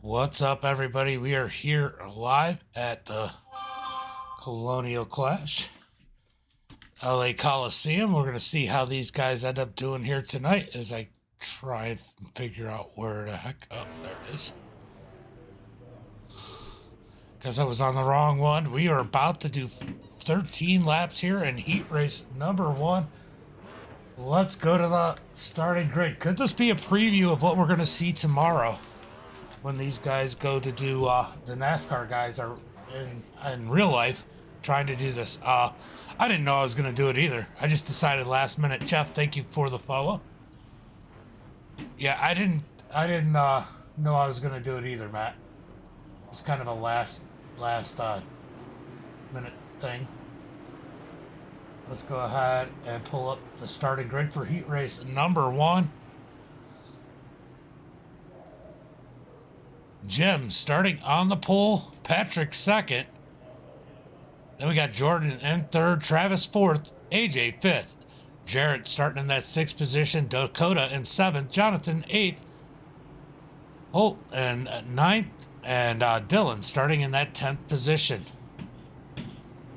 What's up, everybody? We are here live at the Coliseum Clash, LA Coliseum. We're going to see how these guys end up doing here tonight as I try and figure out where the heck... Oh, there it is. Because I was on the wrong one. We are about to do 13 laps here in heat race number 1. Let's go to the starting grid. Could this be a preview of what we're going to see tomorrow when these guys go to do, the NASCAR guys are in real life trying to do this? I didn't know I was going to do it either. I just decided last minute. Jeff, thank you for the follow. Yeah, I didn't know I was going to do it either, Matt. It's kind of a last minute thing. Let's go ahead and pull up the starting grid for heat race number 1. Jim starting on the pole, Patrick second. Then we got Jordan in third, Travis fourth, AJ fifth, Jarrett starting in that 6th position, Dakota in 7th, Jonathan 8th, Holt in 9th, and Dylan starting in that 10th position.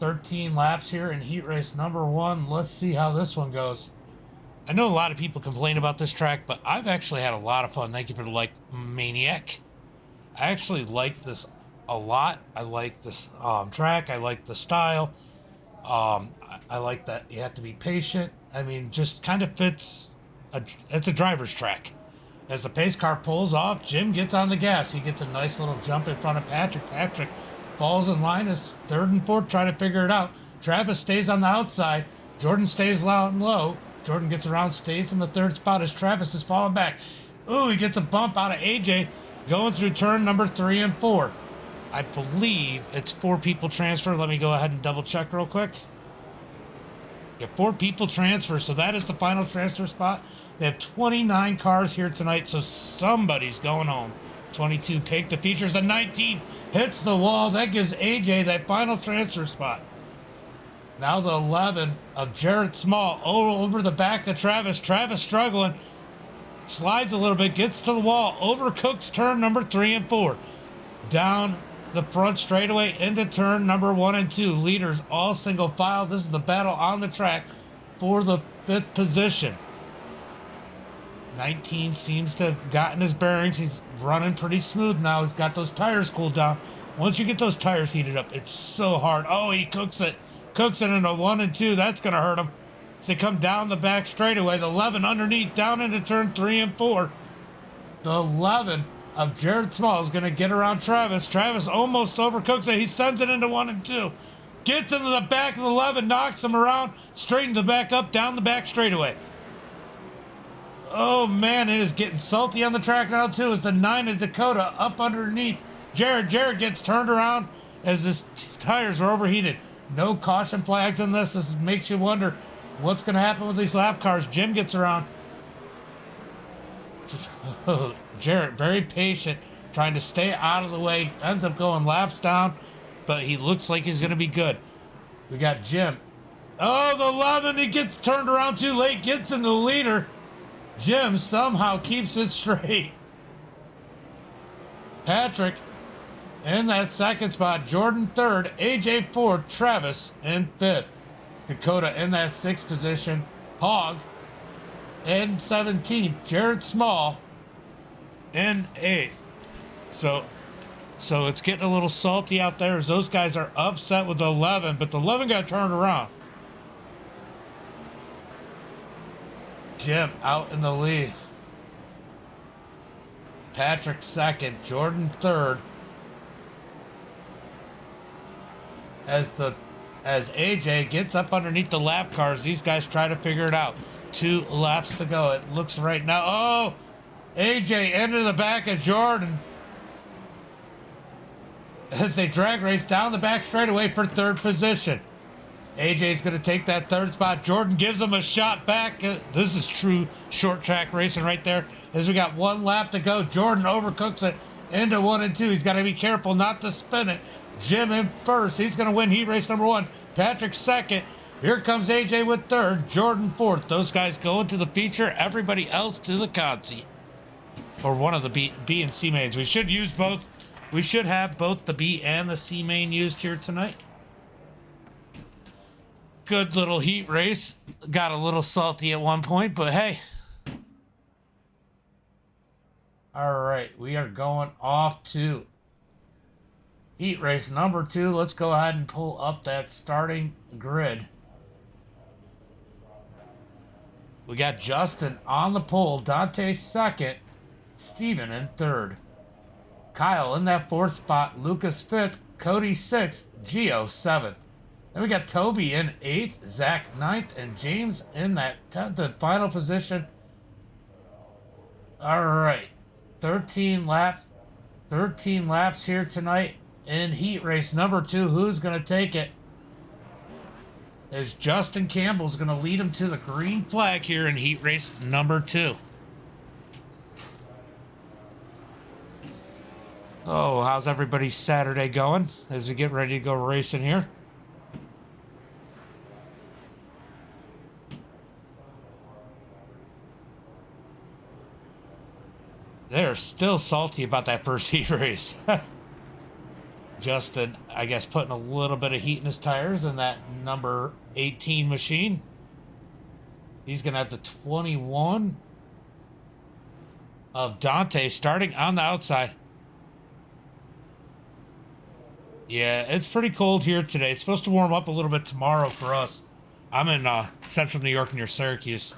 13 laps here in heat race number 1. Let's see how this one goes. I know a lot of people complain about this track, but I've actually had a lot of fun. Thank you for the like, Maniac. I actually like this a lot. I like this track. I like the style. I like that you have to be patient. I mean, just kind of fits. It's a driver's track. As the pace car pulls off, Jim gets on the gas. He gets a nice little jump in front of Patrick. Patrick falls in line as 3rd and 4th, trying to figure it out. Travis stays on the outside. Jordan stays loud and low. Jordan gets around, stays in the 3rd spot as Travis is falling back. Ooh, he gets a bump out of AJ. Going through turn number 3 and 4. I believe it's 4 people transfer. Let me go ahead and double check real quick. Yeah, 4 people transfer, so that is the final transfer spot. They have 29 cars here tonight, so somebody's going home. 22 take the features, and 19 hits the wall. That gives AJ that final transfer spot. Now the 11 of Jarrett Small over the back of Travis. Travis struggling. Slides a little bit, gets to the wall, overcooks turn number 3 and 4. Down the front straightaway into turn number 1 and 2. Leaders all single file. This is the battle on the track for the 5th position. 19 seems to have gotten his bearings. He's running pretty smooth now. He's got those tires cooled down. Once you get those tires heated up, it's so hard. Oh, he cooks it. Cooks it into 1 and 2. That's going to hurt him. They come down the back straightaway. The 11 underneath, down into turn 3 and 4. The 11 of Jared Small is going to get around Travis. Travis almost overcooks it. He sends it into 1 and 2. Gets into the back of the 11, knocks him around, straightens the back up, down the back straightaway. Oh, man, it is getting salty on the track now, too, as the 9 of Dakota up underneath Jared. Jared gets turned around as his tires are overheated. No caution flags on this. This makes you wonder what's going to happen with these lap cars. Jim gets around. Jarrett, very patient, trying to stay out of the way. Ends up going laps down, but he looks like he's going to be good. We got Jim. Oh, the 11, he gets turned around too late, gets in the leader. Jim somehow keeps it straight. Patrick in that 2nd spot. Jordan 3rd, AJ 4th, Travis in 5th. Dakota in that 6th position. Hogg in 17th. Jared Small in 8th. So it's getting a little salty out there as those guys are upset with the 11, but the 11 got turned around. Jim out in the lead. Patrick 2nd. Jordan 3rd. As AJ gets up underneath the lap cars, these guys try to figure it out. 2 laps to go. It looks right now. Oh, AJ into the back of Jordan as they drag race down the back straightaway for 3rd position. AJ's going to take that 3rd spot. Jordan gives him a shot back. This is true short track racing right there. As we got 1 lap to go, Jordan overcooks it into 1 and 2. He's got to be careful not to spin it. Jim in 1st. He's going to win heat race number 1. Patrick 2nd. Here comes AJ with 3rd. Jordan 4th. Those guys go into the feature. Everybody else to the consi. or one of the B and C mains. We should use both. We should have both the B and the C main used here tonight. Good little heat race. Got a little salty at one point, but hey. All right, we are going off to heat race number 2. Let's go ahead and pull up that starting grid. We got Justin on the pole, Dante second, Steven in third. Kyle in that 4th spot, Lucas 5th, Cody 6th, Gio 7th. Then we got Toby in 8th, Zach 9th, and James in that 10th and final position. All right, 13 laps here tonight in heat race number 2. Who's going to take it? As Justin Campbell's going to lead him to the green flag here in heat race number 2. Oh, how's everybody's Saturday going as we get ready to go racing here? They're still salty about that first heat race. Justin, I guess, putting a little bit of heat in his tires in that number 18 machine. He's going to have the 21 of Dante starting on the outside. Yeah, it's pretty cold here today. It's supposed to warm up a little bit tomorrow for us. I'm in central New York near Syracuse.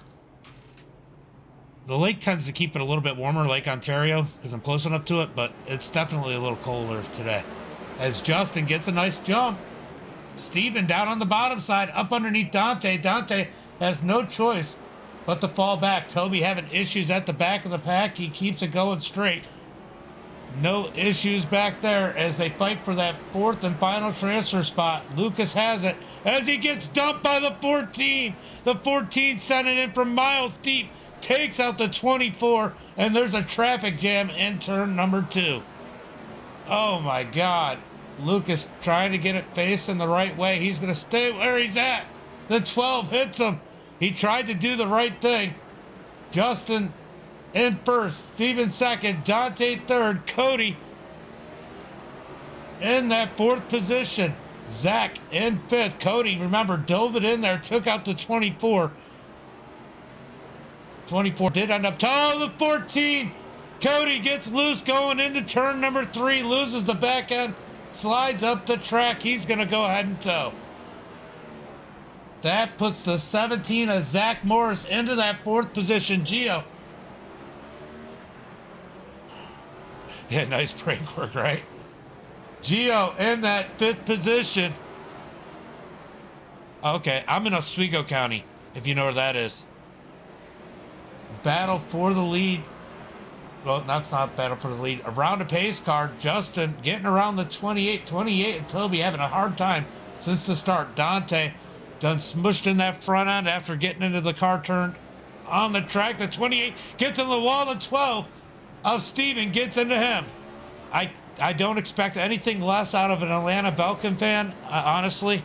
The lake tends to keep it a little bit warmer, Lake Ontario, because I'm close enough to it, but it's definitely a little colder today. As Justin gets a nice jump. Steven down on the bottom side, up underneath Dante. Dante has no choice but to fall back. Toby having issues at the back of the pack. He keeps it going straight. No issues back there as they fight for that 4th and final transfer spot. Lucas has it as he gets dumped by the 14. The 14 sending in from miles deep. Takes out the 24, and there's a traffic jam in turn number 2. Oh my God. Lucas trying to get it facing the right way. He's going to stay where he's at. The 12 hits him. He tried to do the right thing. Justin in first, Steven second, Dante third, Cody in that 4th position. Zach in 5th. Cody, remember, dove it in there, took out the 24. 24 did end up. Oh, the 14. Cody gets loose going into turn number 3, loses the back end, slides up the track. He's going to go ahead and tow. That puts the 17 of Zach Morris into that 4th position. Gio. Yeah, nice brake work, right? Gio in that 5th position. Okay, I'm in Oswego County, if you know where that is. Battle for the lead. Well, that's not battle for the lead. Around a pace car. Justin getting around the 28, and Toby having a hard time since the start. Dante done smushed in that front end after getting into the car turned on the track. The 28 gets in the wall. The 12 of Steven gets into him. I don't expect anything less out of an Atlanta Belkin fan, honestly.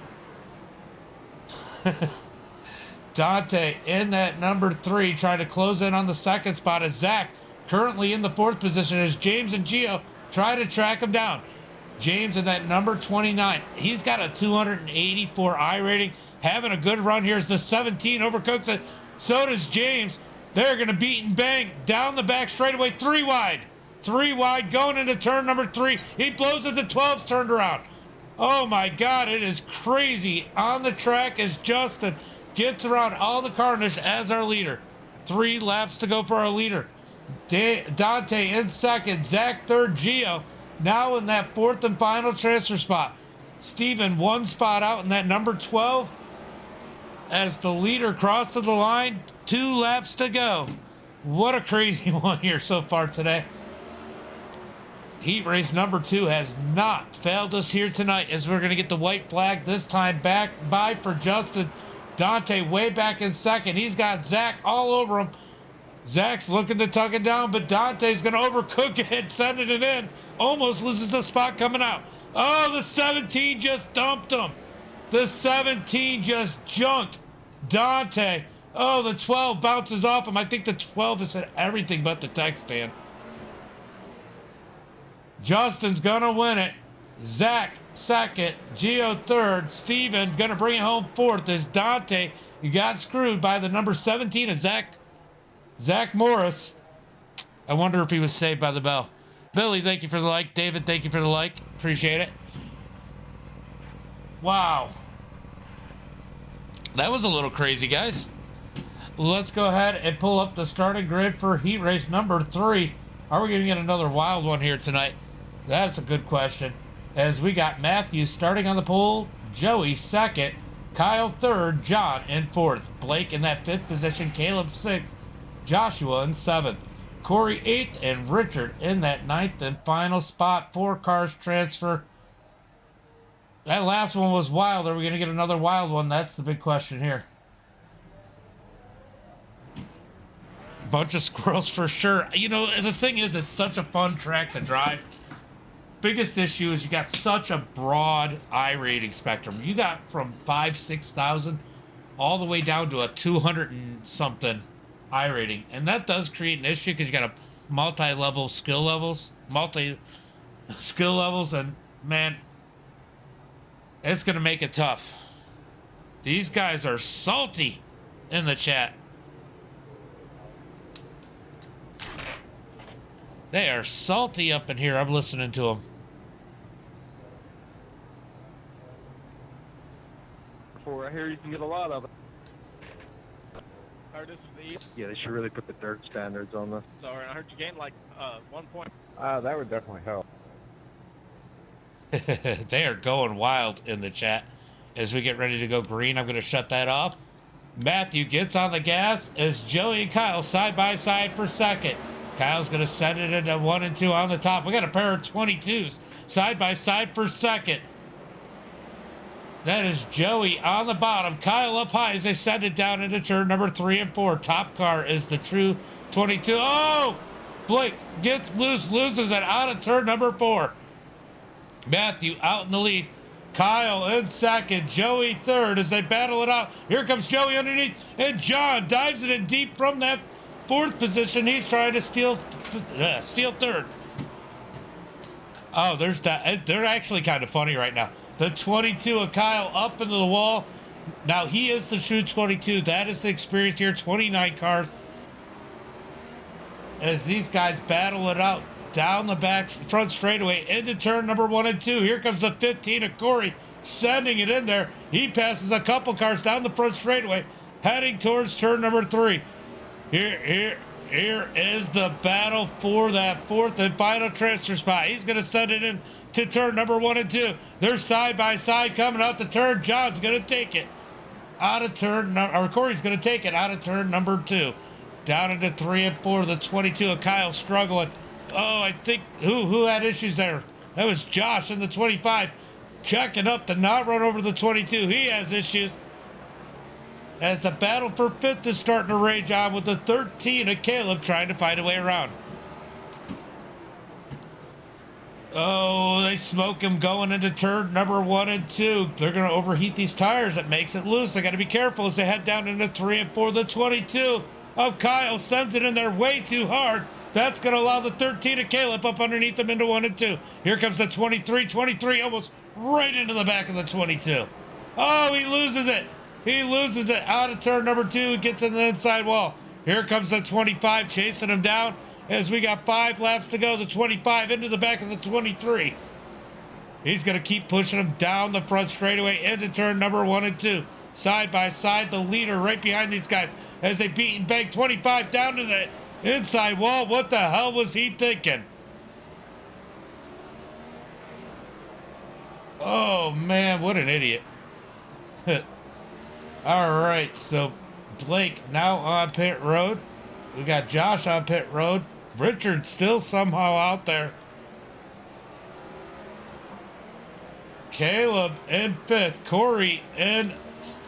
Dante in that number 3 trying to close in on the 2nd spot as Zach currently in the 4th position as James and Gio try to track him down. James in that number 29. He's got a 284 I rating. Having a good run here as the 17 overcooks it. So does James. They're going to beat and bang down the back straightaway. 3 wide. 3 wide going into turn number 3. He blows it. The 12's turned around. Oh my God, it is crazy. On the track as Justin gets around all the carnage as our leader. 3 laps to go for our leader. Dante in 2nd, Zach 3rd, Gio now in that 4th and final transfer spot. Steven 1 spot out in that number 12 as the leader crosses the line. 2 laps to go. What a crazy one here so far today. Heat race number 2 has not failed us here tonight as we're going to get the white flag this time back by for Justin. Dante way back in 2nd. He's got Zach all over him. Zach's looking to tuck it down, but Dante's going to overcook it, sending it in. Almost loses the spot coming out. Oh, the 17 just dumped him. The 17 just junked Dante. Oh, the 12 bounces off him. I think the 12 has hit everything but the tech stand. Justin's gonna win it. Zach second. Gio third. Steven gonna bring it home fourth. Is Dante. You got screwed by the number 17 of Zach Morris. I wonder if he was saved by the bell. Billy, thank you for the like. David, thank you for the like. Appreciate it. Wow. That was a little crazy, guys. Let's go ahead and pull up the starting grid for heat race number 3. Are we going to get another wild one here tonight? That's a good question. As we got Matthew starting on the pole, Joey second, Kyle third, John in fourth, Blake in that 5th position, Caleb 6th, Joshua in 7th, Corey 8th, and Richard in that 9th and final spot. 4 cars transfer. That last one was wild. Are we going to get another wild one? That's the big question here. Bunch of squirrels for sure. You know, the thing is, it's such a fun track to drive. Biggest issue is you got such a broad I rating spectrum. You got from 5,000-6,000 all the way down to a 200 and something I rating, and that does create an issue because you got a multi-level skill levels, and man, it's gonna make it tough. These guys are salty in the chat. They are salty up in here. I'm listening to them. I hear you can get a lot of it. Yeah, they should really put the dirt standards on this. Sorry, I heard you gained like 1 point. That would definitely help. They are going wild in the chat. As we get ready to go green, I'm going to shut that off. Matthew gets on the gas as Joey and Kyle side by side for second. Kyle's going to send it into 1 and 2 on the top. We got a pair of 22s side by side for second. That is Joey on the bottom. Kyle up high as they send it down into turn number 3 and 4. Top car is the true 22. Oh! Blake gets loose, loses it out of turn number 4. Matthew out in the lead. Kyle in second. Joey third as they battle it out. Here comes Joey underneath. And John dives it in deep from that 4th position. He's trying to steal third. Oh, there's that. They're actually kind of funny right now. The 22 of Kyle up into the wall. Now he is the true 22. That is the experience here. 29 cars. As these guys battle it out down the back front straightaway into turn number 1 and 2. Here comes the 15 of Corey sending it in there. He passes a couple cars down the front straightaway heading towards turn number 3. Here is the battle for that 4th and final transfer spot. He's going to send it in to turn number 1 and 2. They're side by side coming out the turn. John's going to take it out of turn, or Corey's going to take it out of turn number 2. Down into 3 and 4. The 22 of Kyle struggling. Oh, I think, who had issues there? That was Josh in the 25. Checking up to not run over the 22. He has issues. As the battle for 5th is starting to rage on with the 13 of Caleb trying to find a way around. Oh, they smoke him going into turn number 1 and 2. They're going to overheat these tires. It makes it loose. They got to be careful as they head down into 3 and 4. The 22 of Kyle sends it in there way too hard. That's going to allow the 13 of Caleb up underneath them into 1 and 2. Here comes the 23 almost right into the back of the 22. Oh, he loses it. He loses it out of turn number 2. Gets in the inside wall. Here comes the 25 chasing him down as we got 5 laps to go. The 25 into the back of the 23. He's going to keep pushing him down the front straightaway into turn number 1 and 2. Side by side, the leader right behind these guys as they beat and bang 25 down to the inside wall. What the hell was he thinking? Oh, man, what an idiot. All right, so Blake now on pit road. We got Josh on pit road. Richard still somehow out there. Caleb in 5th. Corey in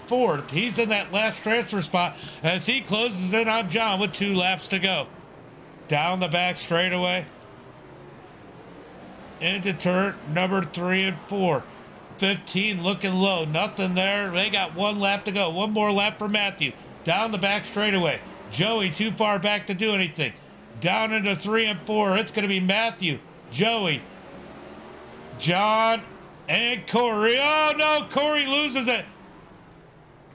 4th. He's in that last transfer spot as he closes in on John with 2 laps to go. Down the back straightaway. Into turn number 3 and 4. 15 looking low, nothing there. They got 1 lap to go. 1 more lap for Matthew. Down the back straightaway. Joey too far back to do anything. Down into 3 and 4. It's going to be Matthew, Joey, John and Corey. Oh no, Corey loses it.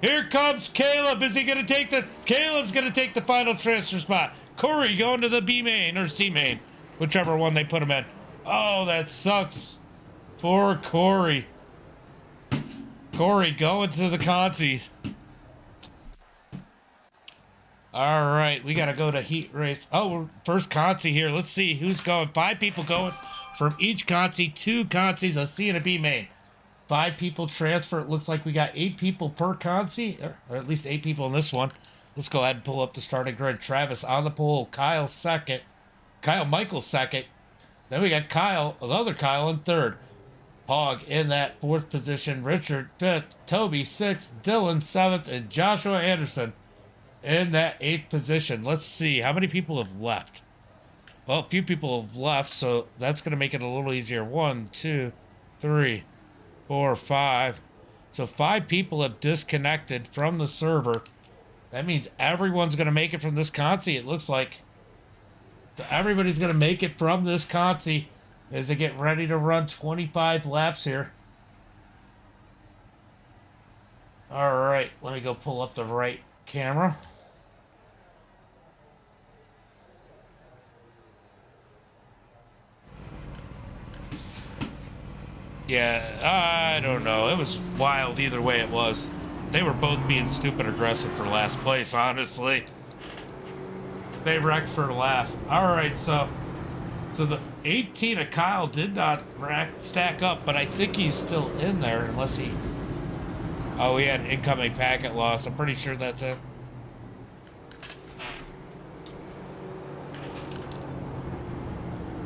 Here comes Caleb. Is he gonna take the? Caleb's gonna take the final transfer spot. Corey going to the B main or C main, whichever one they put him in. Oh, that sucks for Corey. Corey going to the consies. All right, we gotta go to heat race. Oh, first consi here. Let's see who's going. 5 people going from each consi. 2 consis, a C and a B main. 5 people transfer. It looks like we got 8 people per consi, or at least 8 people in this one. Let's go ahead and pull up the starting grid. Travis on the pole. Kyle second. Kyle Michael second. Then we got Kyle, another Kyle in third. Hog in that 4th position. Richard 5th. Toby 6th. Dylan 7th. And Joshua Anderson in that 8th position. Let's see how many people have left. Well, a few people have left, so that's going to make it a little easier. 1, 2, 3, 4, 5. So 5 people have disconnected from the server. That means everyone's going to make it from this consi, it looks like. So everybody's going to make it from this consi as they get ready to run 25 laps here. All right, let me go pull up the right camera. Yeah, I don't know. It was wild either way it was. They were both being stupid aggressive for last place, honestly. They wrecked for last. All right, so the 18 of Kyle did not stack up, but I think he's still in there unless he... Oh, he had incoming packet loss. I'm pretty sure that's it.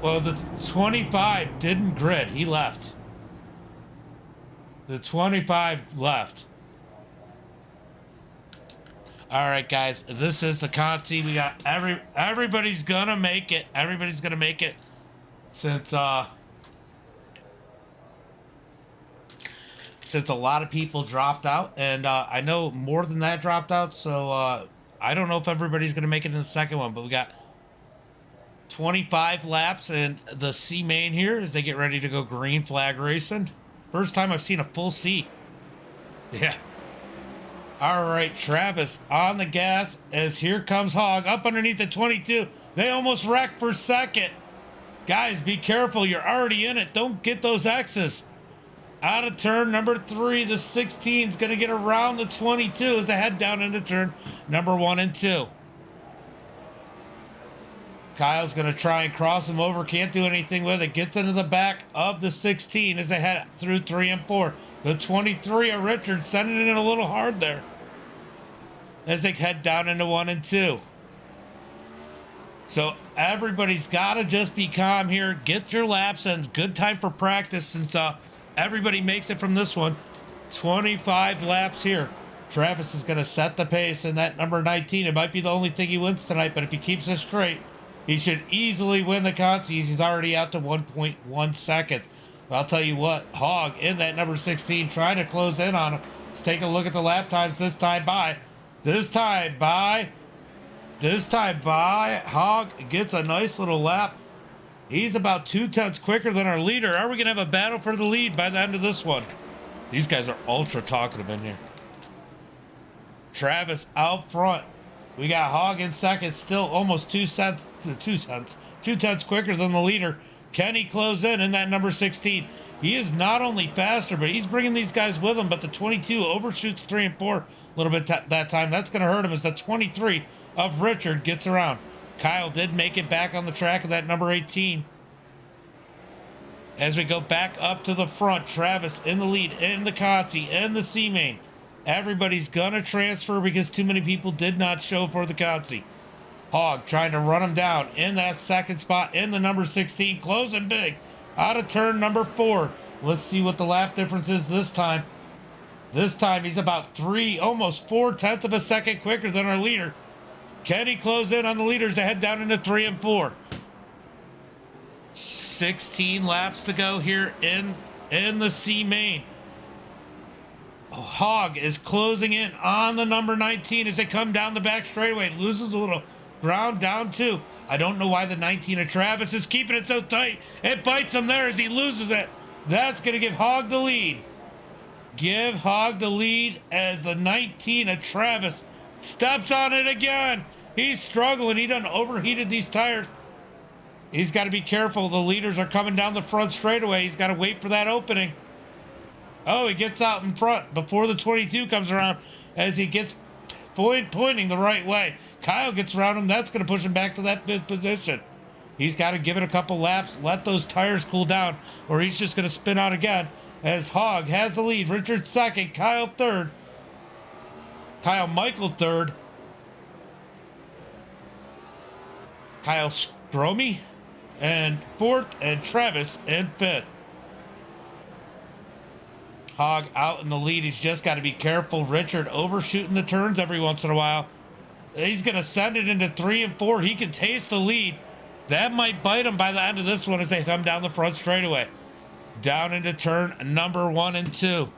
Well, the 25 didn't grid. He left. The 25 left. All right, guys. This is the consi. We got everybody's gonna make it. Everybody's gonna make it since a lot of people dropped out, and I know more than that dropped out. So I don't know if everybody's gonna make it in the second one, but we got 25 laps in the C main here as they get ready to go green flag racing. First time I've seen a full C. Yeah. All right, Travis on the gas as here comes Hog up underneath the 22. They almost wrecked for second. Guys, be careful. You're already in it. Don't get those X's. Out of turn number 3, the 16 is going to get around the 22 as they head down into turn number 1 and 2. Kyle's going to try and cross him over. Can't do anything with it. Gets into the back of the 16 as they head through 3 and 4. The 23 of Richard sending it in a little hard there as they head down into 1 and 2. So everybody's got to just be calm here. Get your laps in. Good time for practice since everybody makes it from this one. 25 laps here. Travis is going to set the pace in that number 19. It might be the only thing he wins tonight, but if he keeps it straight, he should easily win the consies. He's already out to 1.1 seconds. But I'll tell you what, Hog in that number 16 trying to close in on him. Let's take a look at the lap times this time by. Hog gets a nice little lap. He's about 2/10 quicker than our leader. Are we going to have a battle for the lead by the end of this one? These guys are ultra talkative in here. Travis out front. We got Hog in second, still almost 2/10 quicker than the leader. Can he close in that number 16? He is not only faster, but he's bringing these guys with him. But the 22 overshoots 3 and 4 a little bit that time. That's going to hurt him as the 23 of Richard gets around. Kyle did make it back on the track of that number 18. As we go back up to the front, Travis in the lead, in the consi, in the C main. Everybody's gonna transfer because too many people did not show for the consi. Hog trying to run him down in that second spot in the number 16, closing big out of turn number 4. Let's see what the lap difference is this time. This time he's about almost 4/10 of a second quicker than our leader. Can he close in on the leaders to head down into 3 and 4? 16 laps to go here in the C main. Hog is closing in on the number 19 as they come down the back straightaway. Loses a little ground down 2. I don't know why the 19 of Travis is keeping it so tight. It bites him there as he loses it. That's going to give Hog the lead. Give Hog the lead as the 19 of Travis steps on it again. He's struggling. He done overheated these tires. He's got to be careful. The leaders are coming down the front straightaway. He's got to wait for that opening. Oh, he gets out in front before the 22 comes around as he gets pointing the right way. Kyle gets around him. That's going to push him back to that 5th position. He's got to give it a couple laps, let those tires cool down, or he's just going to spin out again as Hog has the lead. Richard second, Kyle third. Kyle Michael third. Kyle Scromy and fourth, and Travis in fifth. Hog out in the lead. He's just got to be careful. Richard overshooting the turns every once in a while. He's going to send it into 3 and 4. He can taste the lead. That might bite him by the end of this one as they come down the front straightaway. Down into turn number 1 and 2.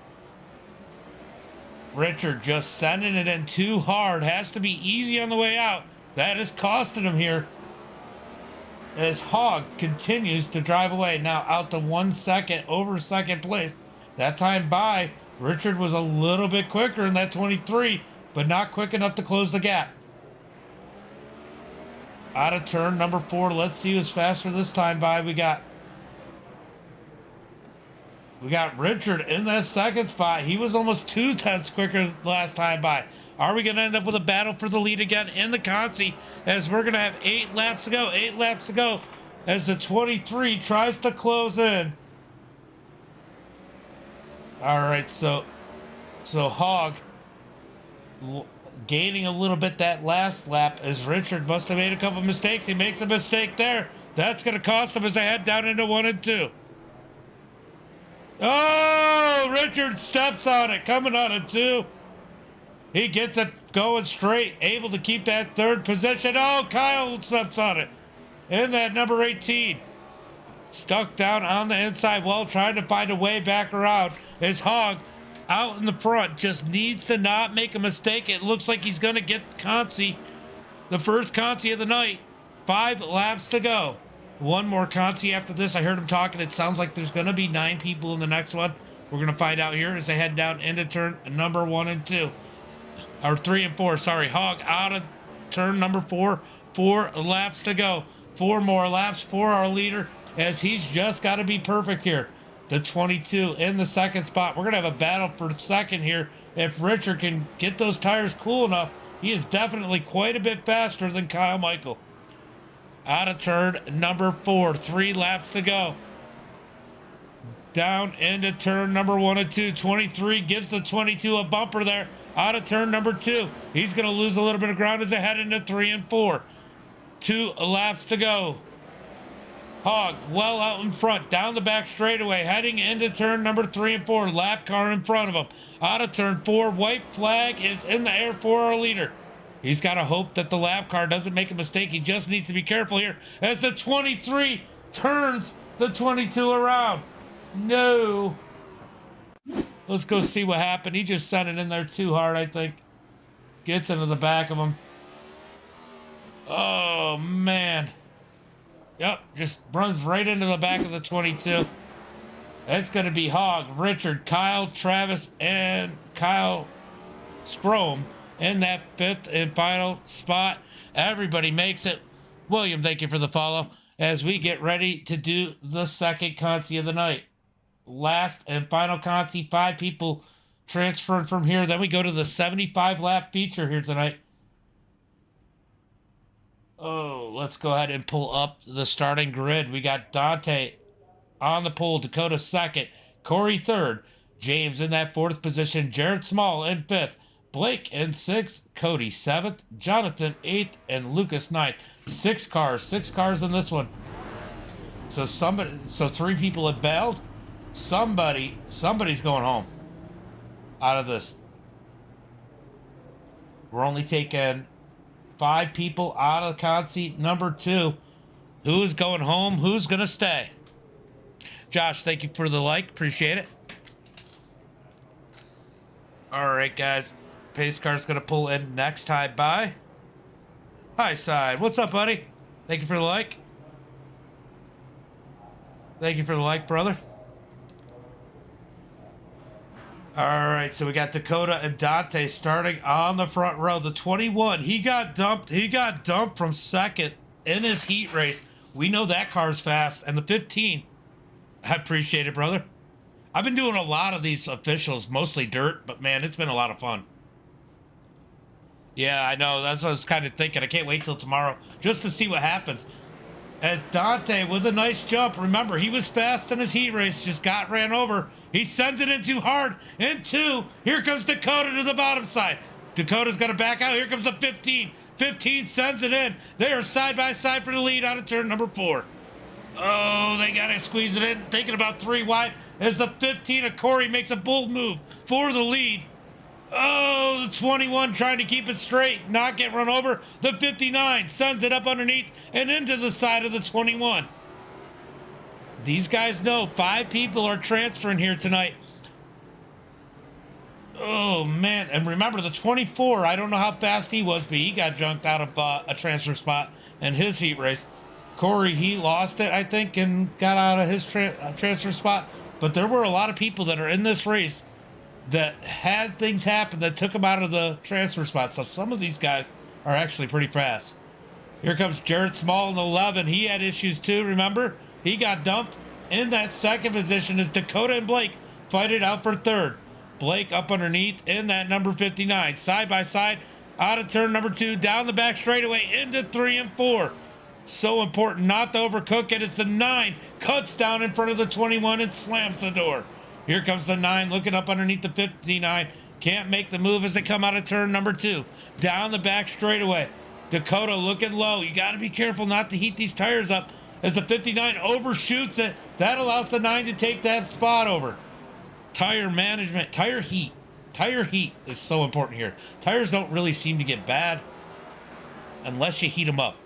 Richard just sending it in too hard. Has to be easy on the way out. That is costing him here. As Hog continues to drive away. Now out to 1 second over second place. That time by, Richard was a little bit quicker in that 23, but not quick enough to close the gap. Out of turn number 4. Let's see who's faster this time by. We got Richard in that second spot. He was almost 2/10 quicker last time by. Are we going to end up with a battle for the lead again in the Consi as we're going to have 8 laps to go? 8 laps to go as the 23 tries to close in. All right, so Hog gaining a little bit that last lap as Richard must have made a couple mistakes. He makes a mistake there. That's going to cost him as they head down into 1 and 2. Oh, Richard steps on it, coming out of 2. He gets it going straight, able to keep that 3rd position. Oh, Kyle steps on it in that number 18. Stuck down on the inside wall, trying to find a way back around. His Hog out in the front just needs to not make a mistake. It looks like he's going to get Consi, the first Consi of the night. 5 laps to go. One more Consi after this. I heard him talking. It sounds like there's going to be 9 people in the next one. We're going to find out here as they head down into turn number 1 and 2. Or 3 and 4, sorry. Hog out of turn number 4. 4 laps to go. 4 more laps for our leader as he's just got to be perfect here. The 22 in the second spot. We're going to have a battle for second here. If Richard can get those tires cool enough, he is definitely quite a bit faster than Kyle Michael. Out of turn number 4. 3 laps to go. Down into turn number 1 and 2. 23 gives the 22 a bumper there. Out of turn number 2. He's going to lose a little bit of ground as they head into 3 and 4. 2 laps to go. Hog well out in front, down the back straightaway, heading into turn number 3 and 4. Lap car in front of him. Out of turn 4, white flag is in the air for our leader. He's got to hope that the lap car doesn't make a mistake. He just needs to be careful here as the 23 turns the 22 around. No. Let's go see what happened. He just sent it in there too hard, I think. Gets into the back of him. Oh, man. Yep, just runs right into the back of the 22. It's going to be Hog, Richard, Kyle, Travis, and Kyle Scrome in that 5th and final spot. Everybody makes it. William, thank you for the follow. As we get ready to do the second Consi of the night. Last and final Consi, 5 people transferred from here. Then we go to the 75 lap feature here tonight. Oh, let's go ahead and pull up the starting grid. We got Dante on the pole, Dakota 2nd, Corey 3rd, James in that 4th position, Jared Small in 5th, Blake in 6th, Cody 7th, Jonathan 8th, and Lucas 9th. 6 cars in this one. So 3 people have bailed. Somebody's going home out of this. We're only taking 5 people out of Consi number 2. Who's going home? Who's going to stay? Josh, thank you for the like. Appreciate it. All right, guys. Pace car's going to pull in next time by. Hi, Side. What's up, buddy? Thank you for the like. Thank you for the like, brother. All right, so we got Dakota and Dante starting on the front row. The 21, he got dumped. He got dumped from second in his heat race. We know that car's fast. And the 15, I appreciate it, brother. I've been doing a lot of these officials, mostly dirt, but man, it's been a lot of fun. Yeah, I know. That's what I was kind of thinking. I can't wait till tomorrow just to see what happens. As Dante with a nice jump. Remember, he was fast in his heat race, just got ran over. He sends it in too hard. In two, here comes Dakota to the bottom side. Dakota's going to back out. Here comes the 15. 15 sends it in. They are side by side for the lead out of turn number 4. Oh, they got to squeeze it in. Thinking about 3 wide as the 15 of Corey makes a bold move for the lead. Oh, the 21 trying to keep it straight, not get run over. The 59 sends it up underneath and into the side of the 21. These guys know 5 people are transferring here tonight. Oh, man. And remember, the 24, I don't know how fast he was, but he got junked out of a transfer spot in his heat race. Corey, he lost it, I think, and got out of his transfer spot. But there were a lot of people that are in this race that had things happen that took him out of the transfer spot. So some of these guys are actually pretty fast. Here comes Jared Small in 11. He had issues too, remember? He got dumped in that second position as Dakota and Blake fight it out for third. Blake up underneath in that number 59. Side by side, out of turn number 2, down the back straightaway into 3 and 4. So important not to overcook it as the 9 cuts down in front of the 21 and slams the door. Here comes the 9 looking up underneath the 59. Can't make the move as they come out of turn number 2. Down the back straightaway. Dakota looking low. You got to be careful not to heat these tires up as the 59 overshoots it. That allows the 9 to take that spot over. Tire management, tire heat. Tire heat is so important here. Tires don't really seem to get bad unless you heat them up.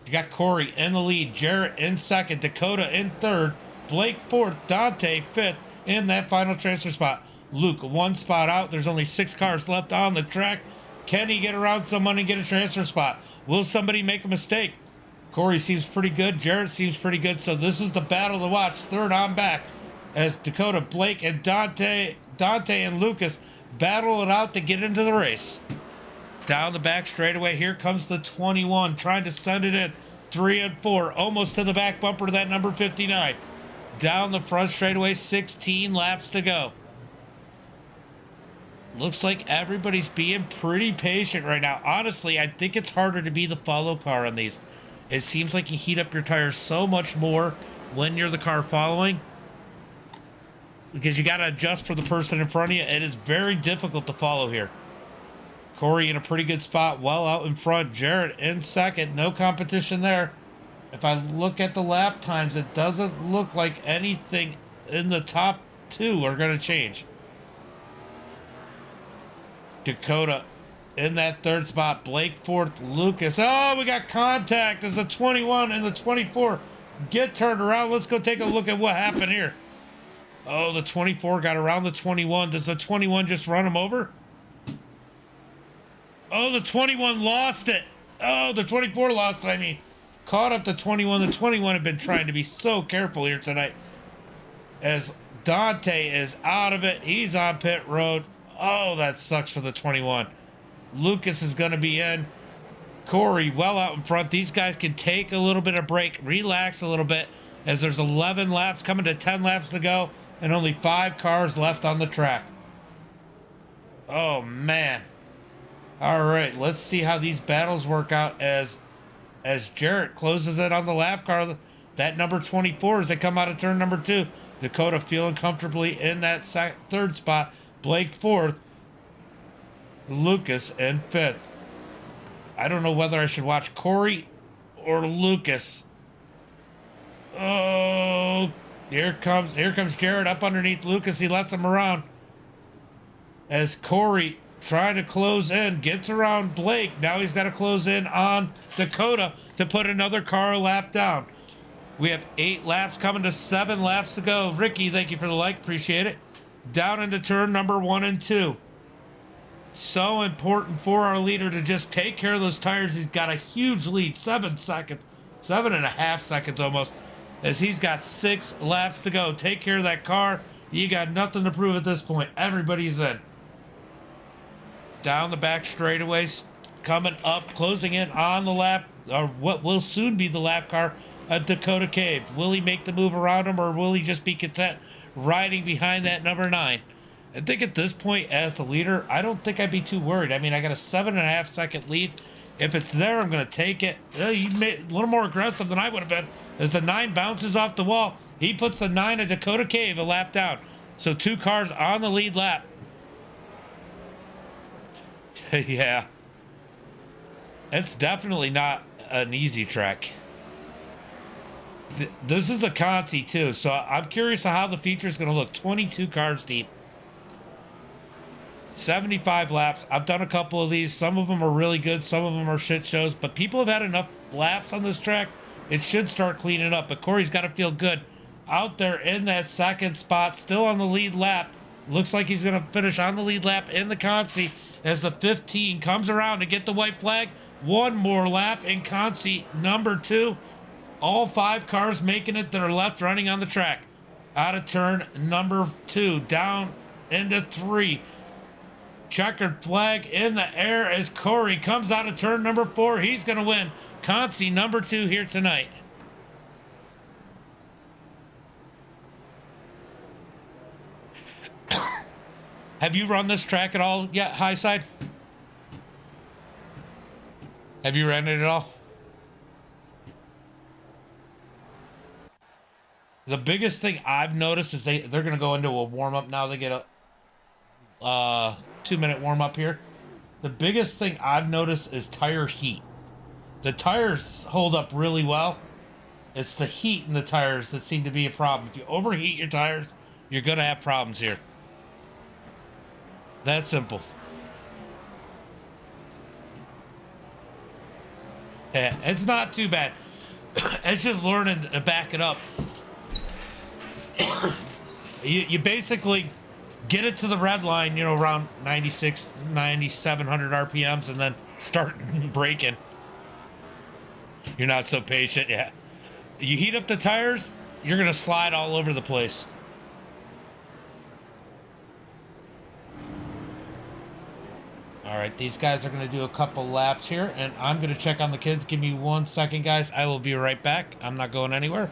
You got Corey in the lead. Jarrett in second. Dakota in third. Blake fourth. Dante fifth. In that final transfer spot. Luke, 1 spot out. There's only 6 cars left on the track. Can he get around someone and get a transfer spot? Will somebody make a mistake? Corey seems pretty good. Jarrett seems pretty good. So this is the battle to watch. Third on back as Dakota, Blake, and Dante and Lucas battle it out to get into the race. Down the back straightaway. Here comes the 21 trying to send it in. 3 and 4. Almost to the back bumper to that number 59. Down the front straightaway, 16 laps to go. Looks like everybody's being pretty patient right now. Honestly, I think it's harder to be the follow car on these. It seems like you heat up your tires so much more when you're the car following, because you got to adjust for the person in front of you. It is very difficult to follow here. Corey in a pretty good spot, well out in front. Jarrett in second, no competition there. If I look at the lap times, it doesn't look like anything in the top 2 are going to change. Dakota in that third spot. Blake fourth. Lucas. Oh, we got contact as the 21 and the 24 get turned around. Let's go take a look at what happened here. Oh, the 24 got around the 21. Does the 21 just run him over? Oh, the 21 lost it. Oh, the 24 lost it, I mean. Caught up to 21. The 21 have been trying to be so careful here tonight. As Dante is out of it. He's on pit road. Oh, that sucks for the 21. Lucas is going to be in. Corey well out in front. These guys can take a little bit of break, relax a little bit, as there's 11 laps coming to 10 laps to go and only 5 cars left on the track. Oh, man. All right, let's see how these battles work out as Jarrett closes it on the lap car. That number 24 as they come out of turn number 2. Dakota feeling comfortably in that third spot. Blake fourth. Lucas in fifth. I don't know whether I should watch Corey or Lucas. Oh, here comes Jarrett up underneath Lucas. He lets him around as Corey trying to close in, gets around Blake. Now he's got to close in on Dakota to put another car a lap down. We have 8 laps coming to 7 laps to go. Ricky, thank you for the like. Appreciate it. Down into turn number 1 and 2. So important for our leader to just take care of those tires. He's got a huge lead, 7 seconds, 7.5 seconds almost, as he's got 6 laps to go. Take care of that car. You got nothing to prove at this point. Everybody's in. Down the back straightaways, coming up, closing in on the lap, or what will soon be the lap car at Dakota Cave. Will he make the move around him, or will he just be content riding behind that number 9? I think at this point, as the leader, I don't think I'd be too worried. I mean, I got a 7.5 second lead. If it's there, I'm going to take it. He made a little more aggressive than I would have been. As the 9 bounces off the wall, he puts the 9 at Dakota Cave a lap down. So 2 cars on the lead lap. Yeah. It's definitely not an easy track. This is the Conti too, so I'm curious how the feature is going to look. 22 cars deep. 75 laps. I've done a couple of these. Some of them are really good. Some of them are shit shows. But people have had enough laps on this track. It should start cleaning up. But Corey's got to feel good. Out there in that second spot. Still on the lead lap. Looks like he's going to finish on the lead lap in the Conti as the 15 comes around to get the white flag. One more lap in Conti number 2. All 5 cars making it that are left running on the track. Out of turn number 2. Down into 3. Checkered flag in the air as Corey comes out of turn number 4. He's going to win Conti number 2 here tonight. Have you run this track at all yet, Highside? Have you ran it at all? The biggest thing I've noticed is they're going to go into a warm-up now. They get a 2-minute warm-up here. The biggest thing I've noticed is tire heat. The tires hold up really well. It's the heat in the tires that seem to be a problem. If you overheat your tires, you're going to have problems here. That's simple. Yeah, it's not too bad. It's just learning to back it up. You basically get it to the red line, you know, around 96, 9,700 RPMs, and then start braking. You're not so patient, yeah. You heat up the tires, you're going to slide all over the place. All right, these guys are going to do a couple laps here, and I'm going to check on the kids. Give me 1 second, guys. I will be right back. I'm not going anywhere.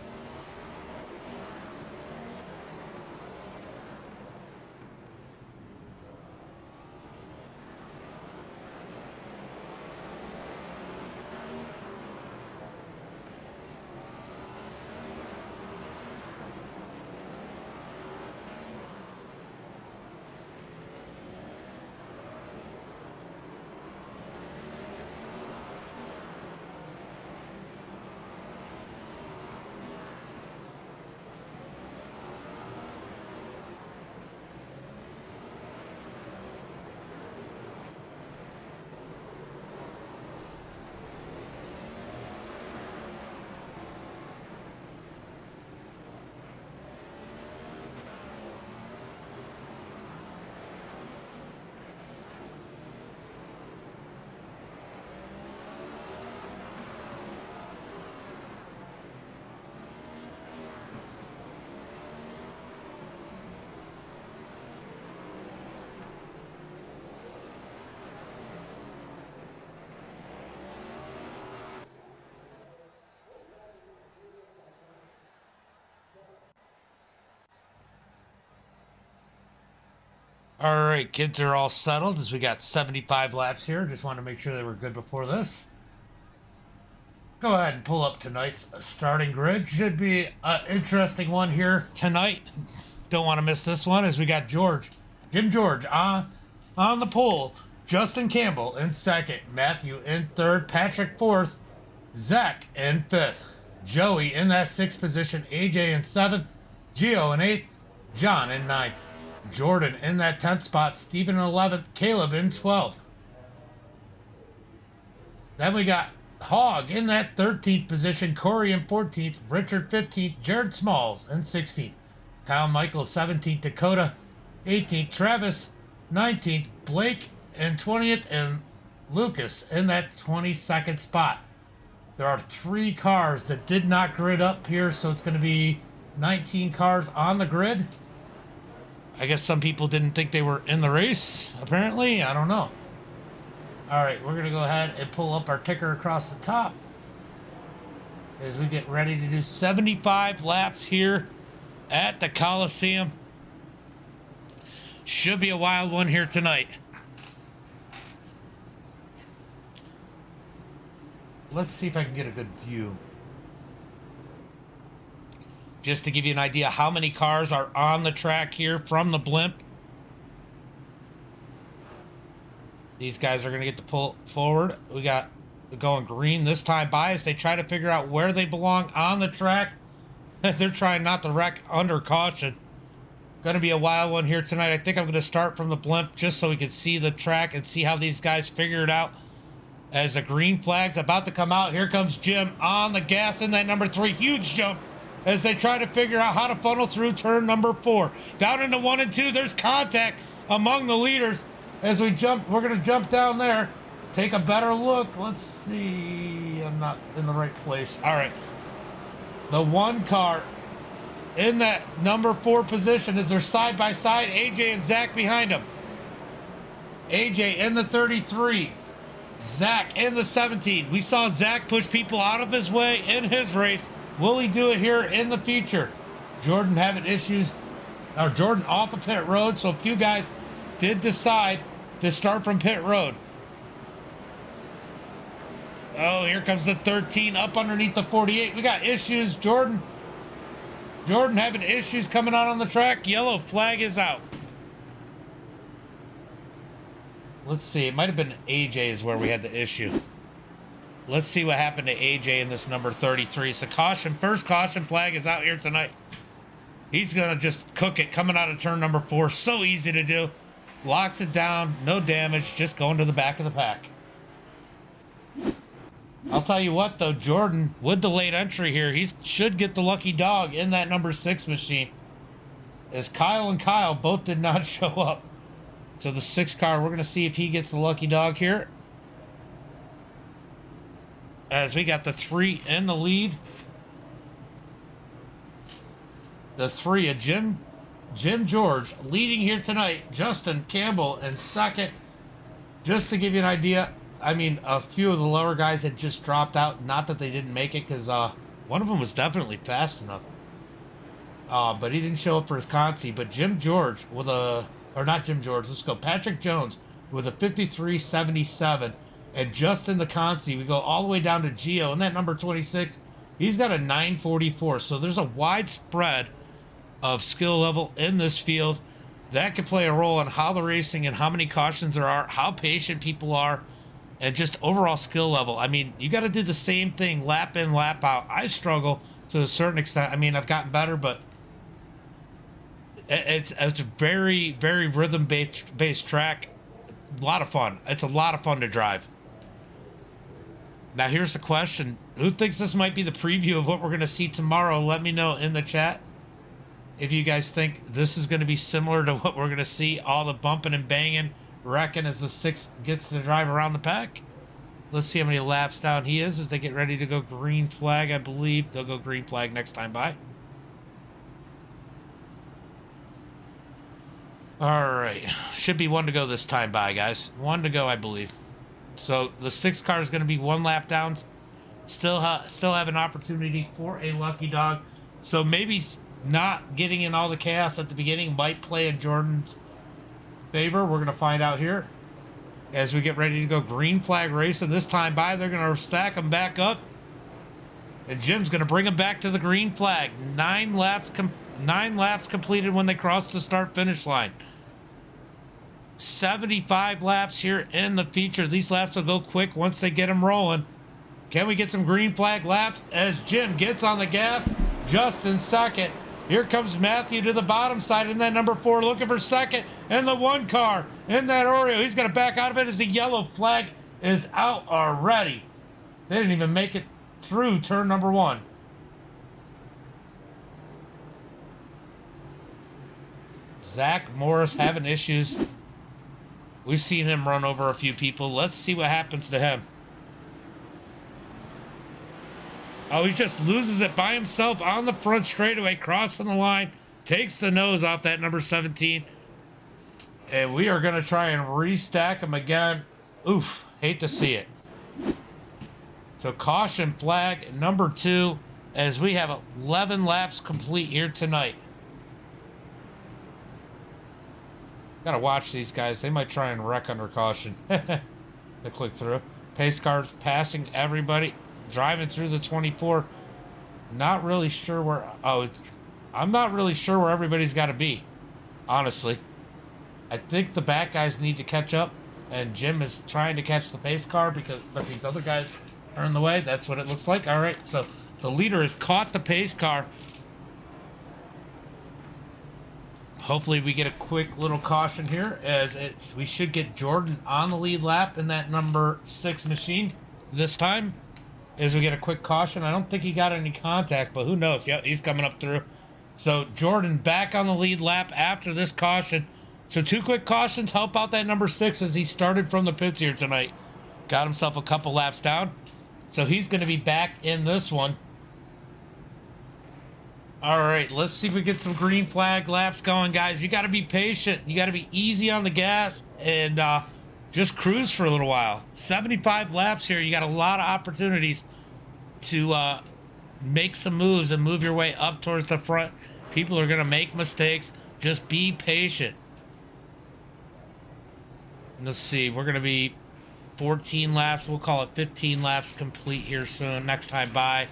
All right, kids are all settled as we got 75 laps here. Just want to make sure they were good before this. Go ahead and pull up tonight's starting grid. Should be an interesting one here tonight. Don't want to miss this one as we got Jim George on the pole. Justin Campbell in second. Matthew in third. Patrick fourth. Zach in fifth. Joey in that 6th position. AJ in 7th. Gio in 8th. John in 9th. Jordan in that 10th spot. Steven in 11th. Caleb in 12th. Then we got Hogg in that 13th position. Corey in 14th. Richard 15th. Jared Smalls in 16th. Kyle Michaels 17th. Dakota 18th. Travis 19th. Blake in 20th. And Lucas in that 22nd spot. There are 3 cars that did not grid up here, so it's going to be 19 cars on the grid. I guess some people didn't think they were in the race, apparently. I don't know. All right, we're going to go ahead and pull up our ticker across the top as we get ready to do 75 laps here at the Coliseum. Should be a wild one here tonight. Let's see if I can get a good view. Just to give you an idea how many cars are on the track here from the blimp. These guys are going to get to pull forward. We got going green this time by as they try to figure out where they belong on the track. They're trying not to wreck under caution. Going to be a wild one here tonight. I think I'm going to start from the blimp just so we can see the track and see how these guys figure it out. As the green flag's about to come out, here comes Jim on the gas in that number 3. Huge jump as they try to figure out how to funnel through turn number 4. Down into 1 and 2, there's contact among the leaders. As we jump, we're going to jump down there. Take a better look. Let's see. I'm not in the right place. All right. The 1 car in that number 4 position is they're side by side. AJ and Zach behind him. AJ in the 33. Zach in the 17. We saw Zach push people out of his way in his race. Will he do it here in the feature? Jordan having issues, or Jordan off of pit road, so a few guys did decide to start from pit road. Oh, here comes the 13 up underneath the 48. We got issues. Jordan having issues coming out on the track. Yellow flag is out. Let's see. It might have been AJ's where we had the issue. Let's see what happened to AJ in this number 33. So first caution flag is out here tonight. He's going to just cook it coming out of turn number 4. So easy to do. Locks it down. No damage. Just going to the back of the pack. I'll tell you what, though. Jordan, with the late entry here, he should get the lucky dog in that number 6 machine. As Kyle and Kyle both did not show up. So the 6 car, we're going to see if he gets the lucky dog here. As we got the 3 in the lead. The 3 of Jim George leading here tonight. Justin Campbell in second. Just to give you an idea, I mean, a few of the lower guys had just dropped out. Not that they didn't make it, because one of them was definitely fast enough. But he didn't show up for his consi. But Jim George with a... Or not Jim George, let's go. Patrick Jones with a 53.77. And Justin the Consi, we go all the way down to Gio. And that number 26, he's got a 9.44. So there's a wide spread of skill level in this field. That could play a role in how the racing and how many cautions there are, how patient people are, and just overall skill level. I mean, you got to do the same thing lap in, lap out. I struggle to a certain extent. I mean, I've gotten better, but it's a very, very rhythm-based track. A lot of fun. It's a lot of fun to drive. Now, here's the question. Who thinks this might be the preview of what we're going to see tomorrow? Let me know in the chat if you guys think this is going to be similar to what we're going to see. All the bumping and banging, wrecking as the 6 gets to drive around the pack. Let's see how many laps down he is as they get ready to go green flag. I believe they'll go green flag next time by. All right. Should be 1 to go this time by, guys. 1 to go, I believe. So the 6 car is going to be 1 lap down. Still have an opportunity for a lucky dog. So maybe not getting in all the chaos at the beginning might play in Jordan's favor. We're going to find out here as we get ready to go green flag racing. This time by, they're going to stack them back up. And Jim's going to bring them back to the green flag. 9 laps completed when they cross the start-finish line. 75 laps here in the feature. These laps will go quick once they get them rolling. Can we get some green flag laps as Jim gets on the gas? Justin second. Here comes Matthew to the bottom side in that number 4 looking for second. And the 1 car in that Oreo. He's going to back out of it as the yellow flag is out already. They didn't even make it through turn number 1. Zach Morris having issues. We've seen him run over a few people. Let's see what happens to him. Oh, he just loses it by himself on the front straightaway, crossing the line takes the nose off that number 17. And we are going to try and restack him again. Oof, hate to see it. So caution flag number 2 as we have 11 laps complete here tonight. Gotta watch these guys. They might try and wreck under caution. They click through. Pace cars passing everybody. Driving through the 24. Not really sure where... Oh, I'm not really sure where everybody's got to be. Honestly. I think the back guys need to catch up. And Jim is trying to catch the pace car but these other guys are in the way. That's what it looks like. All right, so the leader has caught the pace car. Hopefully we get a quick little caution here as we should get Jordan on the lead lap in that number 6 machine this time as we get a quick caution. I don't think he got any contact, but who knows? Yep, he's coming up through. So Jordan back on the lead lap after this caution. So 2 quick cautions help out that number 6 as he started from the pits here tonight. Got himself a couple laps down. So he's going to be back in this one. All right, let's see if we get some green flag laps going, guys. You got to be patient. You got to be easy on the gas and just cruise for a little while. 75 laps here. You got a lot of opportunities to make some moves and move your way up towards the front. People are going to make mistakes. Just be patient. Let's see. We're going to be 14 laps. We'll call it 15 laps complete here soon. Next time by.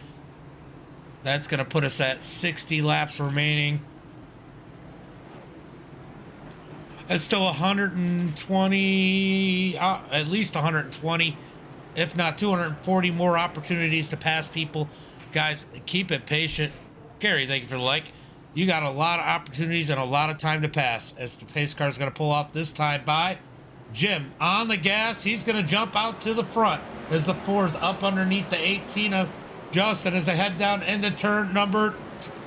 That's going to put us at 60 laps remaining. It's still 120, at least 120, if not 240 more opportunities to pass people. Guys, keep it patient. Gary, thank you for the like. You got a lot of opportunities and a lot of time to pass as the pace car is going to pull off this time by. Jim on the gas. He's going to jump out to the front as the 4 is up underneath the 18 of Justin as they head down into turn number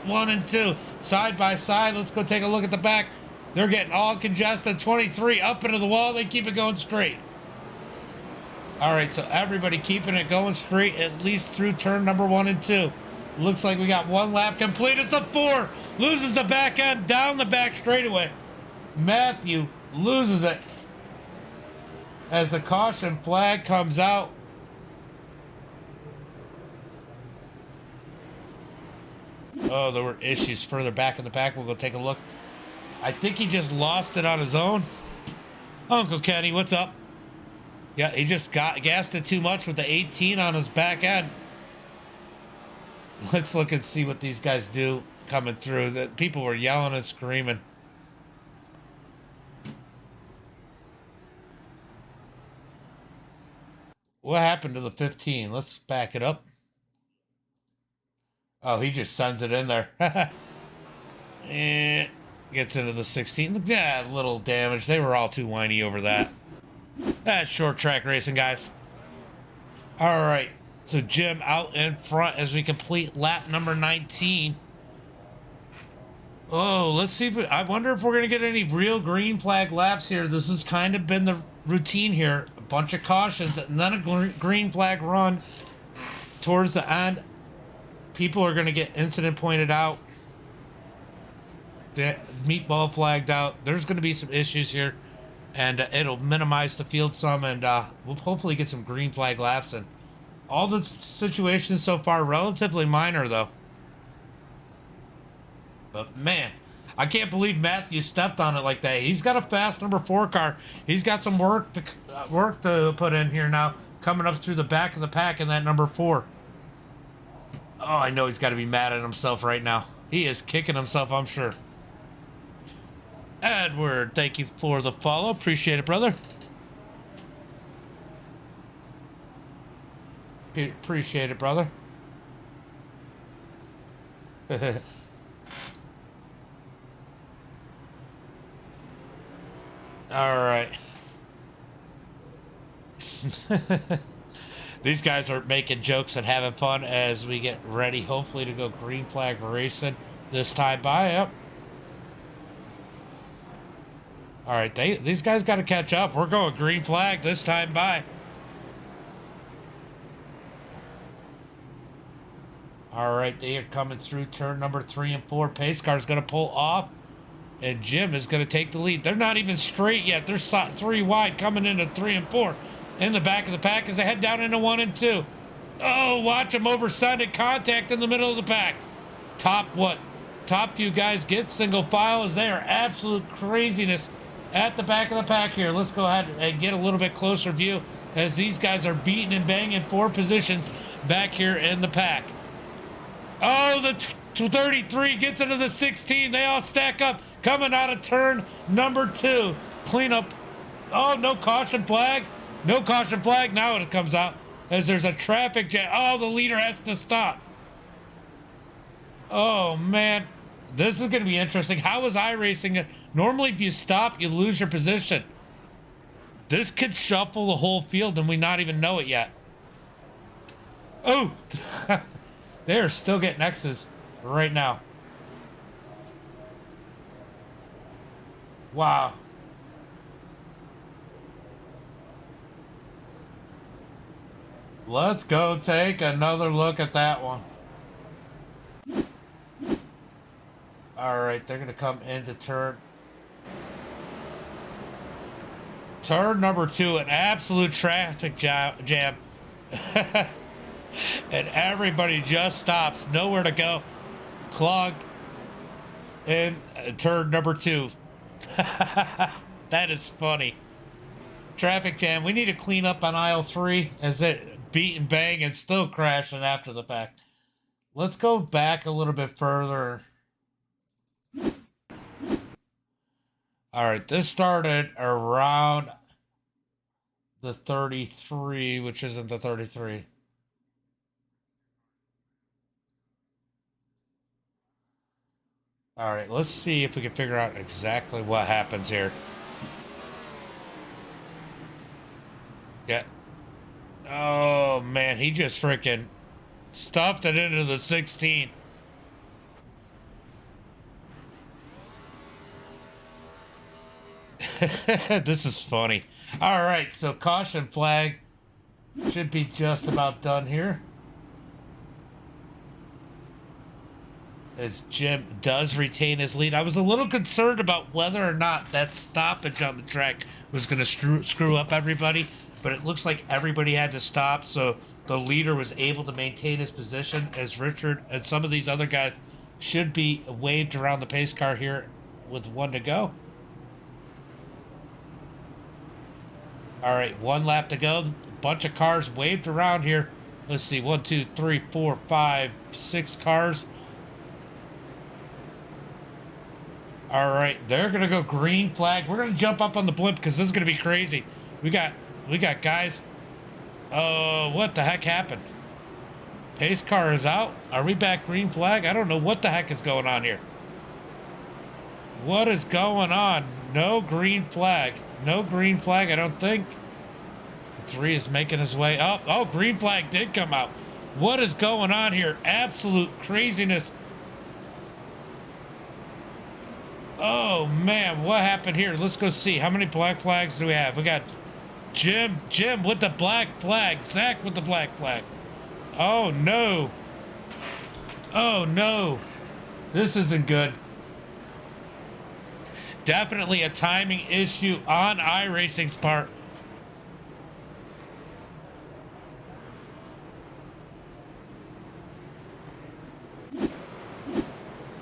1 and 2. Side by side. Let's go take a look at the back. They're getting all congested. 23 up into the wall. They keep it going straight. All right, so everybody keeping it going straight at least through turn number 1 and 2. Looks like we got 1 lap complete as the 4 loses the back end down the back straightaway. Matthew loses it as the caution flag comes out. Oh, there were issues further back in the pack. We'll go take a look. I think he just lost it on his own. Uncle Kenny, what's up? Yeah, he just gassed it too much with the 18 on his back end. Let's look and see what these guys do coming through. That people were yelling and screaming. What happened to the 15? Let's back it up. Oh, he just sends it in there. And gets into the 16. Look at that little damage. They were all too whiny over that. That's short track racing, guys. All right. So Jim out in front as we complete lap number 19. Oh, let's see if I wonder if we're going to get any real green flag laps here. This has kind of been the routine here. A bunch of cautions and then a green flag run towards the end. People are going to get incident pointed out. The meatball flagged out. There's going to be some issues here, and it'll minimize the field some, and we'll hopefully get some green flag laps. And all the situations so far relatively minor, though. But man, I can't believe Matthew stepped on it like that. He's got a fast number 4 car. He's got some work to put in here now, coming up through the back of the pack in that number 4. Oh, I know he's got to be mad at himself right now. He is kicking himself, I'm sure. Edward, thank you for the follow. Appreciate it, brother. Appreciate it, brother. All right. These guys are making jokes and having fun as we get ready, hopefully, to go green flag racing this time by. Yep. All right, these guys got to catch up. We're going green flag this time by. All All right, they are coming through turn number 3 and 4. Pace car's going to pull off, and Jim is going to take the lead. They're not even straight yet. They're 3 wide coming into 3 and 4. In the back of the pack as they head down into 1 and 2. Oh, watch them over-sided contact in the middle of the pack. Top few guys get single file as they are absolute craziness at the back of the pack here. Let's go ahead and get a little bit closer view as these guys are beating and banging 4 positions back here in the pack. Oh, the 33 gets into the 16. They all stack up coming out of turn number 2. Cleanup. Oh, no caution flag. No caution flag. Now it comes out as there's a traffic jam. Oh, the leader has to stop. Oh, man. This is going to be interesting. How is iRacing? Normally, if you stop, you lose your position. This could shuffle the whole field and we not even know it yet. Oh, they are still getting X's right now. Wow. Let's go take another look at that one. All right, they're going to come into turn number 2, an absolute traffic jam. And everybody just stops, nowhere to go. Clogged in turn number 2. That is funny. Traffic jam. We need to clean up on aisle 3 as it beat and bang and still crashing after the fact. Let's go back a little bit further. All right, this started around the 33, which isn't the 33. All right, let's see if we can figure out exactly what happens here. Yeah. Oh, man, he just freaking stuffed it into the 16. This is funny. All right, so caution flag should be just about done here. As Jim does retain his lead. I was a little concerned about whether or not that stoppage on the track was going to screw up everybody, but it looks like everybody had to stop, so the leader was able to maintain his position as Richard and some of these other guys should be waved around the pace car here with 1 to go. All right, 1 lap to go. A bunch of cars waved around here. Let's see, 1, 2, 3, 4, 5, 6 cars. All right, they're gonna go green flag. We're gonna jump up on the blimp because this is gonna be crazy. We got guys. Oh, what the heck happened? Pace car is out. Are we back green flag? I don't know what the heck is going on here. What is going on? No green flag. No green flag, I don't think. The 3 is making his way up. Oh, green flag did come out. What is going on here? Absolute craziness. Oh, man, what happened here? Let's go see. How many black flags do we have? We got Jim with the black flag. Zach with the black flag. Oh, no. Oh, no. This isn't good. Definitely a timing issue on iRacing's part.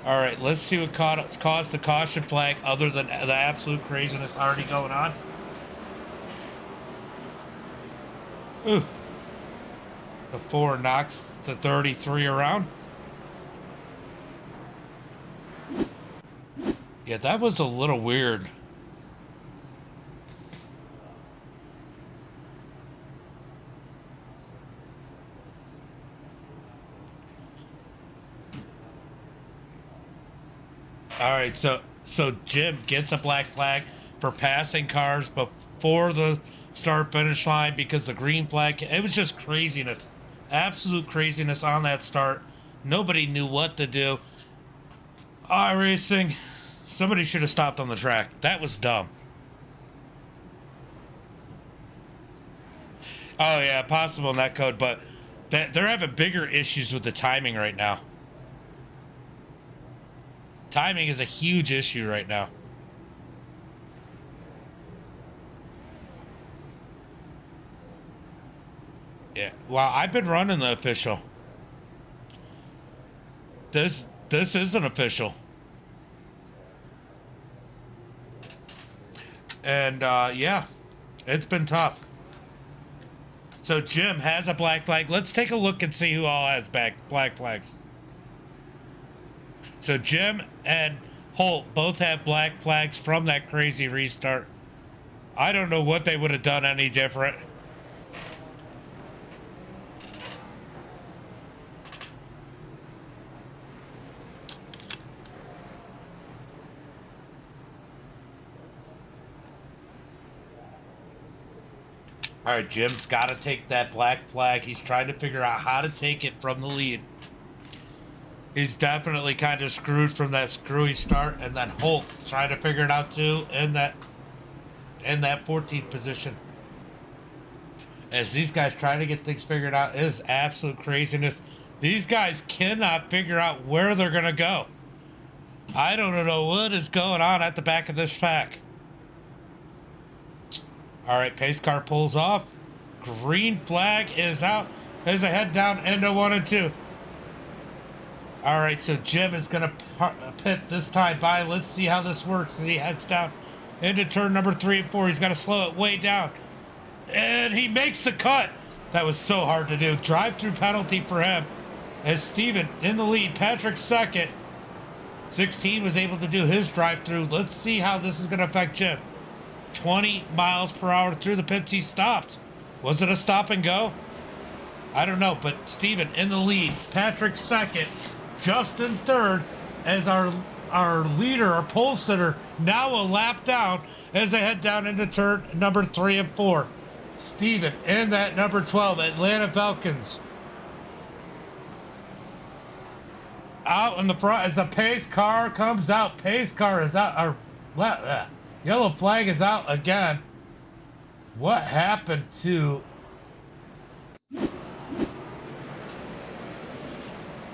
All right, let's see what caused the caution flag other than the absolute craziness already going on. Ooh. The 4 knocks the 33 around. Yeah, that was a little weird. All right, so Jim gets a black flag for passing cars before the start finish line because the green flag, it was just craziness. Absolute craziness on that start. Nobody knew what to do. iRacing, somebody should have stopped on the track. That was dumb. Oh yeah, possible netcode, but They're having bigger issues with the timing right now. Timing is a huge issue right now. Yeah. Well, I've been running the official. This isn't official. And yeah, it's been tough. So Jim has a black flag. Let's take a look and see who all has black flags. So Jim and Holt both have black flags from that crazy restart. I don't know what they would have done any different. All right, Jim's got to take that black flag. He's trying to figure out how to take it from the lead. He's definitely kind of screwed from that screwy start, and then Holt trying to figure it out too in that 14th position. As these guys trying to get things figured out, it is absolute craziness. These guys cannot figure out where they're gonna go. I don't know what is going on at the back of this pack. All right, pace car pulls off. Green flag is out as they head down into 1 and 2. All right, so Jim is going to pit this time by. Let's see how this works as he heads down into turn number 3 and 4. He's got to slow it way down. And he makes the cut. That was so hard to do. Drive-through penalty for him. As Steven in the lead, Patrick second. 16 was able to do his drive-through. Let's see how this is going to affect Jim. 20 miles per hour through the pits, he stopped. Was it a stop and go? I don't know, but Steven in the lead. Patrick second. Justin third as our leader, our pole sitter, now a lap down as they head down into turn number 3 and 4. Steven in that number 12, Atlanta Falcons. Out in the front as the pace car comes out. Pace car is out. Yellow flag is out again. What happened to...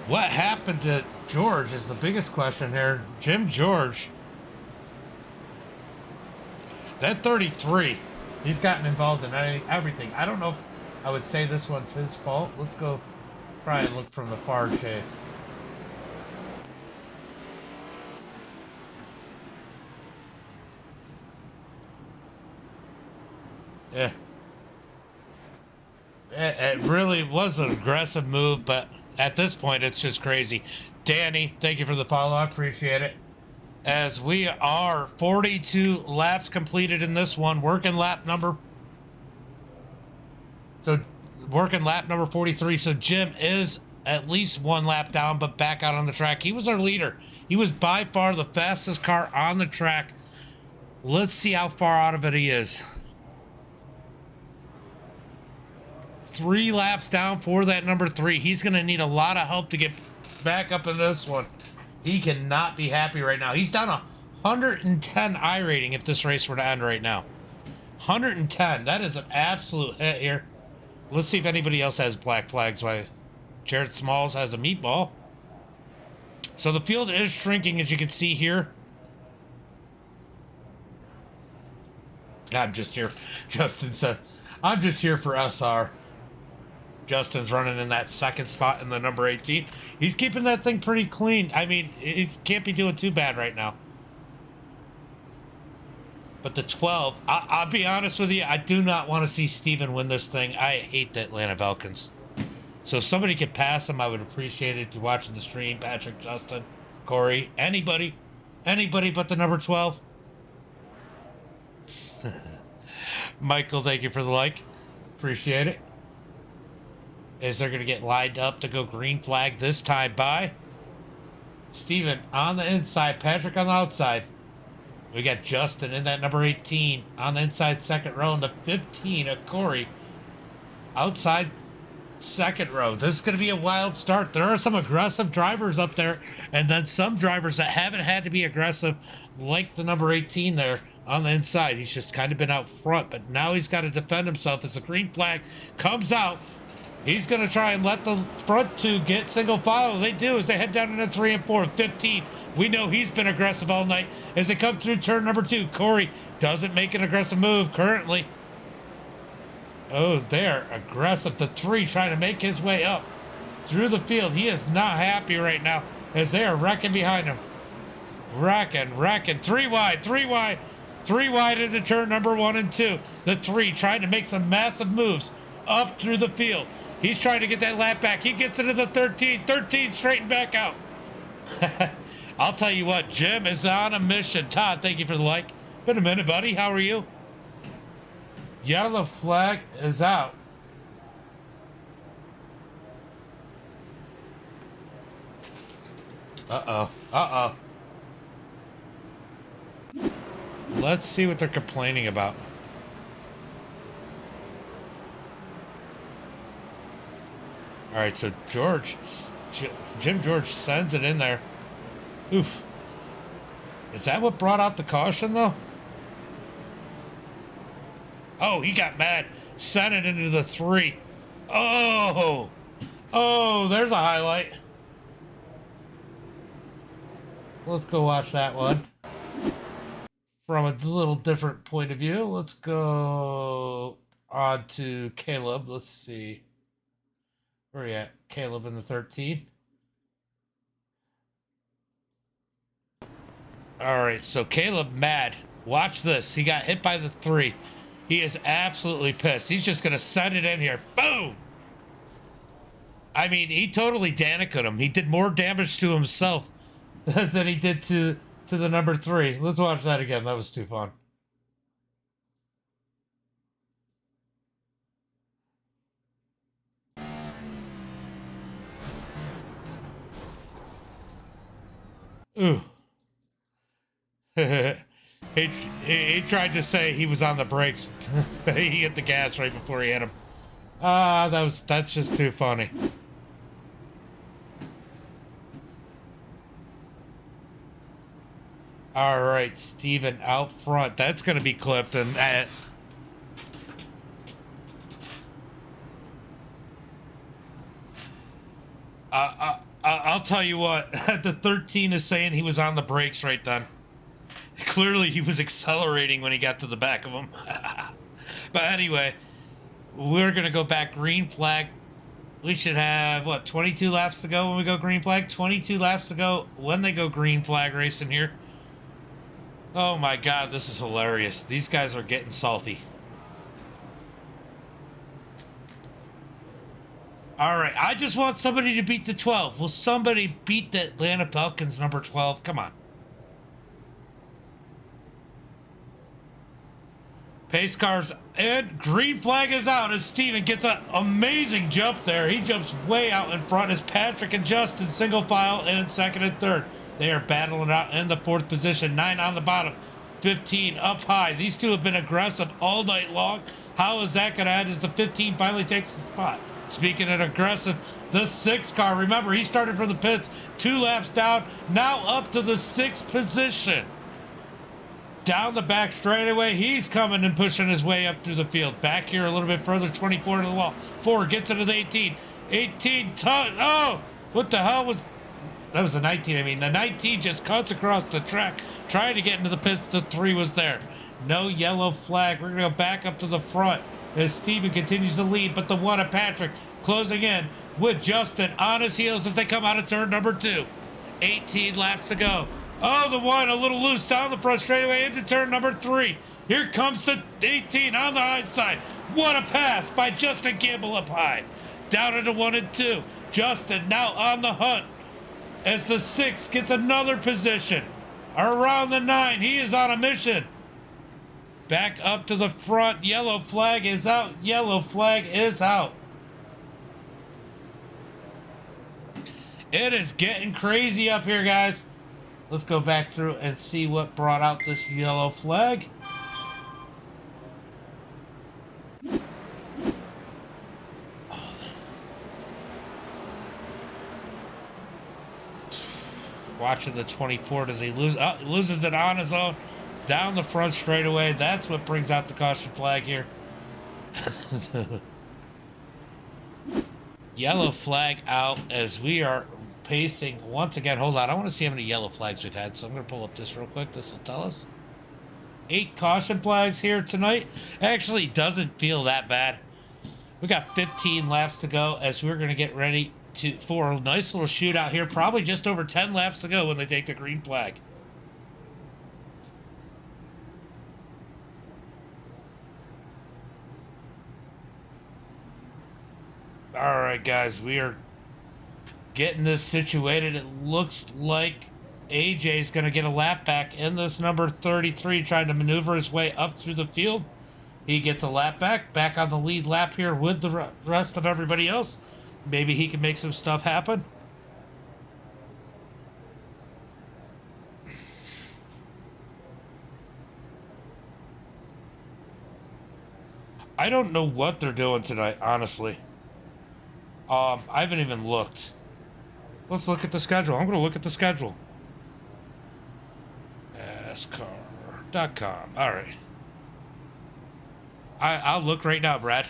What happened to George is the biggest question here. Jim George. That 33, he's gotten involved in everything. I don't know if I would say this one's his fault. Let's go try and look from the far chase. Yeah. It really was an aggressive move, but at this point, it's just crazy. Danny, thank you for the follow. I appreciate it. As we are 42 laps completed in this one, working lap number 43. So Jim is at least 1 lap down, but back out on the track. He was our leader. He was by far the fastest car on the track. Let's see how far out of it he is. 3 laps down for that number 3. He's going to need a lot of help to get back up in this one. He cannot be happy right now. He's down 110 I rating if this race were to end right now. 110. That is an absolute hit here. Let's see if anybody else has black flags. Why Jared Smalls has a meatball. So the field is shrinking, as you can see here. I'm just here. Justin said, I'm just here for SR. Justin's running in that second spot in the number 18. He's keeping that thing pretty clean. I mean, he can't be doing too bad right now. But the 12, I'll be honest with you, I do not want to see Steven win this thing. I hate the Atlanta Falcons. So if somebody could pass him, I would appreciate it. If you're watching the stream, Patrick, Justin, Corey, anybody but the number 12. Michael, thank you for the like. Appreciate it. Is they're going to get lined up to go green flag this time by Steven on the inside, Patrick on the outside. We got Justin in that number 18 on the inside second row, and the 15 of Corey outside second row. This is going to be a wild start. There are some aggressive drivers up there, and then some drivers that haven't had to be aggressive, like the number 18 there on the inside. He's just kind of been out front, but now he's got to defend himself as the green flag comes out. He's going to try and let the front two get single file. They do as they head down into 3 and 4. 15. We know he's been aggressive all night as they come through turn number 2. Corey doesn't make an aggressive move currently. Oh, they're aggressive. The 3 trying to make his way up through the field. He is not happy right now as they are wrecking behind him. Wrecking. 3 wide. 3 wide into turn number 1 and 2. The 3 trying to make some massive moves up through the field. He's trying to get that lap back. He gets into the 13. 13 straightened back out. I'll tell you what, Jim is on a mission. Todd, thank you for the like. Been a minute, buddy. How are you? Yellow flag is out. Uh-oh. Let's see what they're complaining about. All right, so Jim George sends it in there. Oof. Is that what brought out the caution, though? Oh, he got mad. Sent it into the 3. Oh, there's a highlight. Let's go watch that one from a little different point of view. Let's go on to Caleb. Let's see. Where are you at? Caleb in the 13. All right, so Caleb mad. Watch this. He got hit by the 3. He is absolutely pissed. He's just going to send it in here. Boom! I mean, he totally Danicoed him. He did more damage to himself than he did to the number 3. Let's watch that again. That was too fun. Ooh. he tried to say he was on the brakes. He hit the gas right before he hit him. That's just too funny. All right, Steven out front. That's going to be clipped. And I'll tell you what. The 13 is saying he was on the brakes right then. Clearly, he was accelerating when he got to the back of him. But anyway, we're going to go back green flag. We should have, what, 22 laps to go when we go green flag? 22 laps to go when they go green flag racing here. Oh my God, this is hilarious. These guys are getting salty. All right, I just want somebody to beat the 12. Will somebody beat the Atlanta Falcons number 12? Come on. Pace cars and green flag is out as Steven gets an amazing jump there. He jumps way out in front as Patrick and Justin single file in second and third. They are battling out in the 4th position. 9 on the bottom, 15 up high. These two have been aggressive all night long. How is that going to end as the 15 finally takes the spot? Speaking of aggressive, the 6 car, remember, he started from the pits, 2 laps down, now up to the 6th position. Down the back straightaway, he's coming and pushing his way up through the field. Back here a little bit further, 24 to the wall. 4 gets into the 18. 18, oh, what the hell was... That was the 19, I mean. The 19 just cuts across the track, trying to get into the pits. The 3 was there. No yellow flag. We're going to go back up to the front as Steven continues to lead, but the 1 of Patrick closing in with Justin on his heels as they come out of turn number 2. 18 laps to go. Oh, the 1 a little loose down the front straightaway into turn number 3. Here comes the 18 on the high side. What a pass by Justin Campbell up high. Down into 1 and 2. Justin now on the hunt as the 6 gets another position. Around the 9, he is on a mission. Back up to the front. Yellow flag is out. Yellow flag is out. It is getting crazy up here, guys. Let's go back through and see what brought out this yellow flag. Watching the 24. Does he lose? Oh, he loses it on his own. Down the front straightaway. That's what brings out the caution flag here. Yellow flag out as we are pacing once again. Hold on. I want to see how many yellow flags we've had. So I'm going to pull up this real quick. This will tell us. 8 caution flags here tonight. Actually, doesn't feel that bad. We got 15 laps to go as we're going to get ready for a nice little shootout here. Probably just over 10 laps to go when they take the green flag. All right, guys, we are getting this situated. It looks like AJ's going to get a lap back in this number 33, trying to maneuver his way up through the field. He gets a lap back on the lead lap here with the rest of everybody else. Maybe he can make some stuff happen. I don't know what they're doing tonight, honestly. I haven't even looked. Let's look at the schedule. I'm going to look at the schedule. NASCAR.com. All right. I'll look right now, Brad.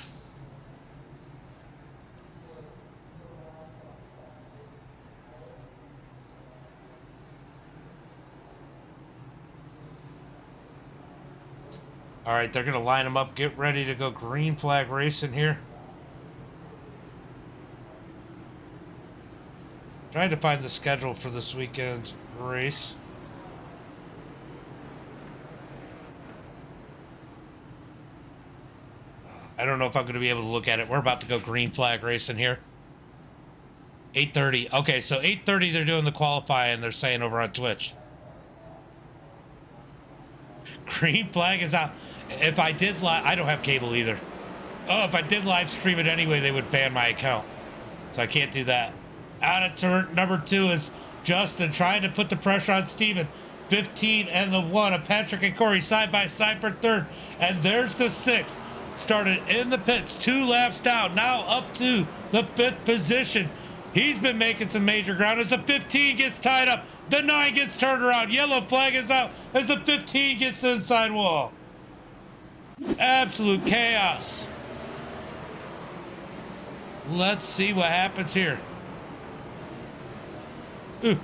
All right, they're going to line them up. Get ready to go green flag racing here. Trying to find the schedule for this weekend's race. I don't know if I'm going to be able to look at it. We're about to go green flag racing here. 8:30. Okay, so 8:30 they're doing the qualifying, they're saying over on Twitch. Green flag is out. If I did live, I don't have cable either. Oh, if I did live stream it anyway, they would ban my account. So I can't do that. Out of turn number 2 is Justin trying to put the pressure on Steven. 15 and the 1 of Patrick and Corey side by side for third. And there's the 6. Started in the pits, 2 laps down, now up to the 5th position. He's been making some major ground as the 15 gets tied up. The 9 gets turned around. Yellow flag is out as the 15 gets the inside wall. Absolute chaos. Let's see what happens here. Ooh.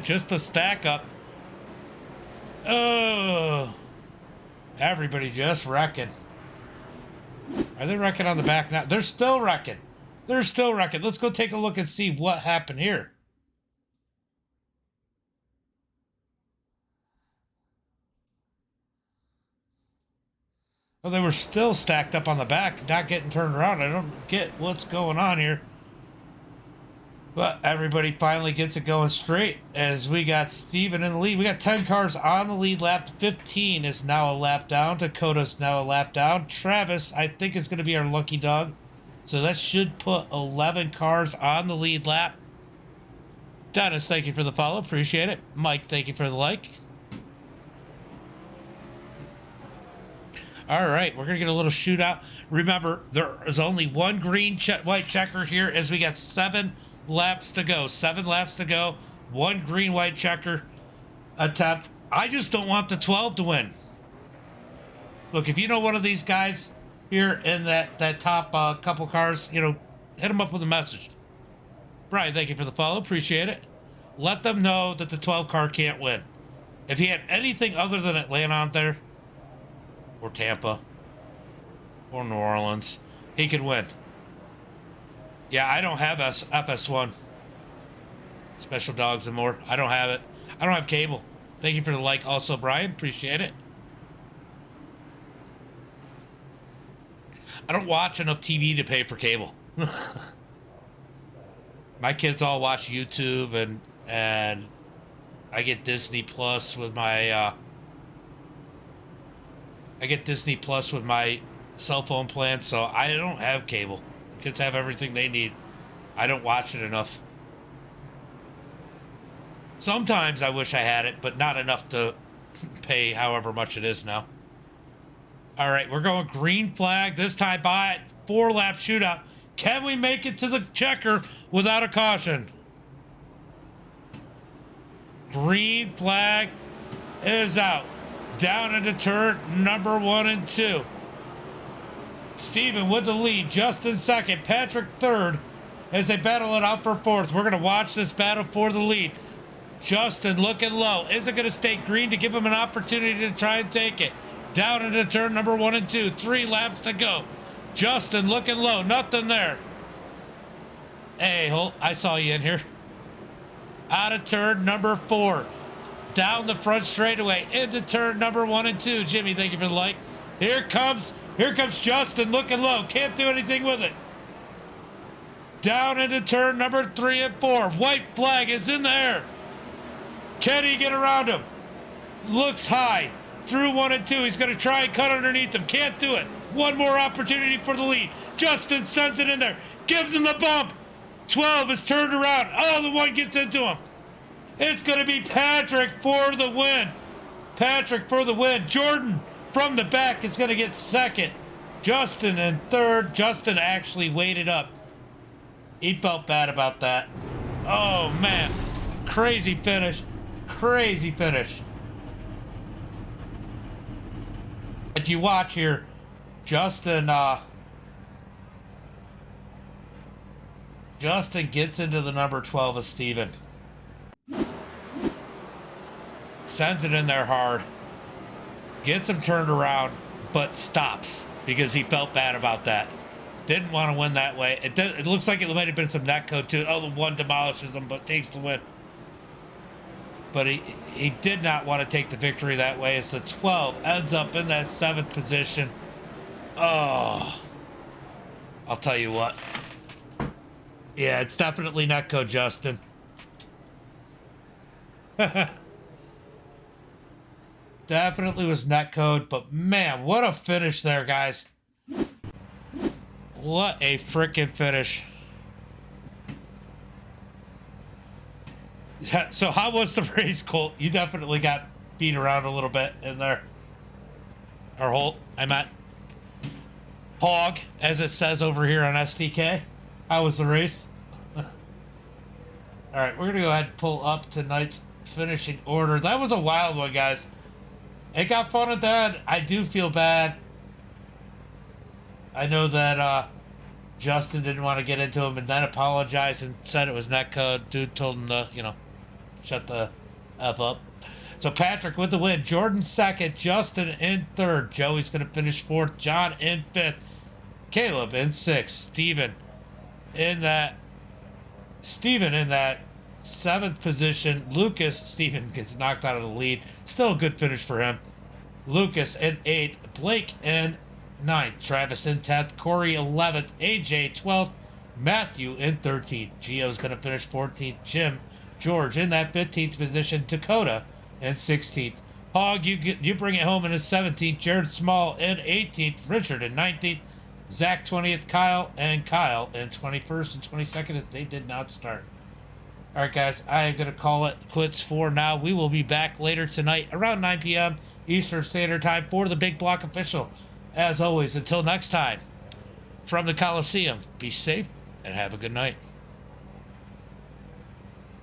Just a stack up. Oh. Everybody just wrecking. Are they wrecking on the back now? They're still wrecking. They're still wrecking. Let's go take a look and see what happened here. Oh, they were still stacked up on the back, not getting turned around. I don't get what's going on here. But everybody finally gets it going straight as we got Steven in the lead. We got 10 cars on the lead lap. 15 is now a lap down. Dakota's now a lap down. Travis, I think, is going to be our lucky dog. So that should put 11 cars on the lead lap. Dennis, thank you for the follow. Appreciate it. Mike, thank you for the like. All right, we're going to get a little shootout. Remember, there is only one green white checker here as we got 7 laps to go. 7 laps to go. 1 green white checker attempt. I just don't want the 12 to win. Look, if you know one of these guys here in that top couple cars, you know, hit them up with a message. Brian, thank you for the follow. Appreciate it. Let them know that the 12 car can't win. If he had anything other than Atlanta out there, or Tampa, or New Orleans, he could win. Yeah, I don't have FS1. Special Dogs and More. I don't have it. I don't have cable. Thank you for the like also, Brian. Appreciate it. I don't watch enough TV to pay for cable. My kids all watch YouTube and I get Disney Plus with my cell phone plan, so I don't have cable. Kids have everything they need. I don't watch it enough. Sometimes I wish I had it, but not enough to pay however much it is now. All right, we're going green flag this time by 4-lap shootout. Can we make it to the checker without a caution? Green flag is out. Down into turn number 1 and 2. Steven with the lead. Justin second. Patrick third as they battle it out for fourth. We're going to watch this battle for the lead. Justin looking low. Is it going to stay green to give him an opportunity to try and take it? Down into turn number 1 and 2. 3 laps to go. Justin looking low. Nothing there. Hey, Holt, I saw you in here. Out of turn number 4. Down the front straightaway. Into turn number 1 and 2. Jimmy, thank you for the like. Here comes Justin looking low. Can't do anything with it. Down into turn number 3 and 4. White flag is in the air. Can he get around him? Looks high. Through 1 and 2. He's going to try and cut underneath him. Can't do it. One more opportunity for the lead. Justin sends it in there. Gives him the bump. 12 is turned around. Oh, the one gets into him. It's going to be Patrick for the win. Patrick for the win. Jordan from the back is going to get second. Justin in third. Justin actually waited up. He felt bad about that. Oh, man. Crazy finish. Crazy finish. If you watch here, Justin gets into the number 12 of Steven. Sends it in there hard. Gets him turned around, but stops because he felt bad about that. Didn't want to win that way. It looks like it might have been some netcode too. Oh, the one demolishes him, but takes the win. But he did not want to take the victory that way as the 12 ends up in that 7th position. Oh, I'll tell you what. Yeah, it's definitely netcode, Justin. Definitely was netcode, but man, what a finish there, guys. What a freaking finish. So how was the race, Colt? You definitely got beat around a little bit in there. Or Holt, I meant. Hog, as it says over here on SDK. How was the race? All right, we're going to go ahead and pull up tonight's finishing order. That was a wild one, guys. It got fun at the end. I do feel bad. I know that Justin didn't want to get into him and then apologized and said it was netcode. Dude told him to, shut the F up. So Patrick with the win. Jordan second. Justin in third. Joey's going to finish fourth. John in fifth. Caleb in sixth. Steven in that 7th position. Steven gets knocked out of the lead. Still a good finish for him. Lucas in 8th. Blake in 9th. Travis in 10th. Corey 11th. AJ 12th. Matthew in 13th. Gio's going to finish 14th. George in that 15th position. Dakota in 16th. Hog, you bring it home in his 17th. Jared Small in 18th. Richard in 19th. Zach 20th. Kyle in 21st and 22nd as they did not start. All right, guys, I am going to call it quits for now. We will be back later tonight around 9 p.m. Eastern Standard Time for the Big Block Official. As always, until next time, from the Coliseum, be safe and have a good night.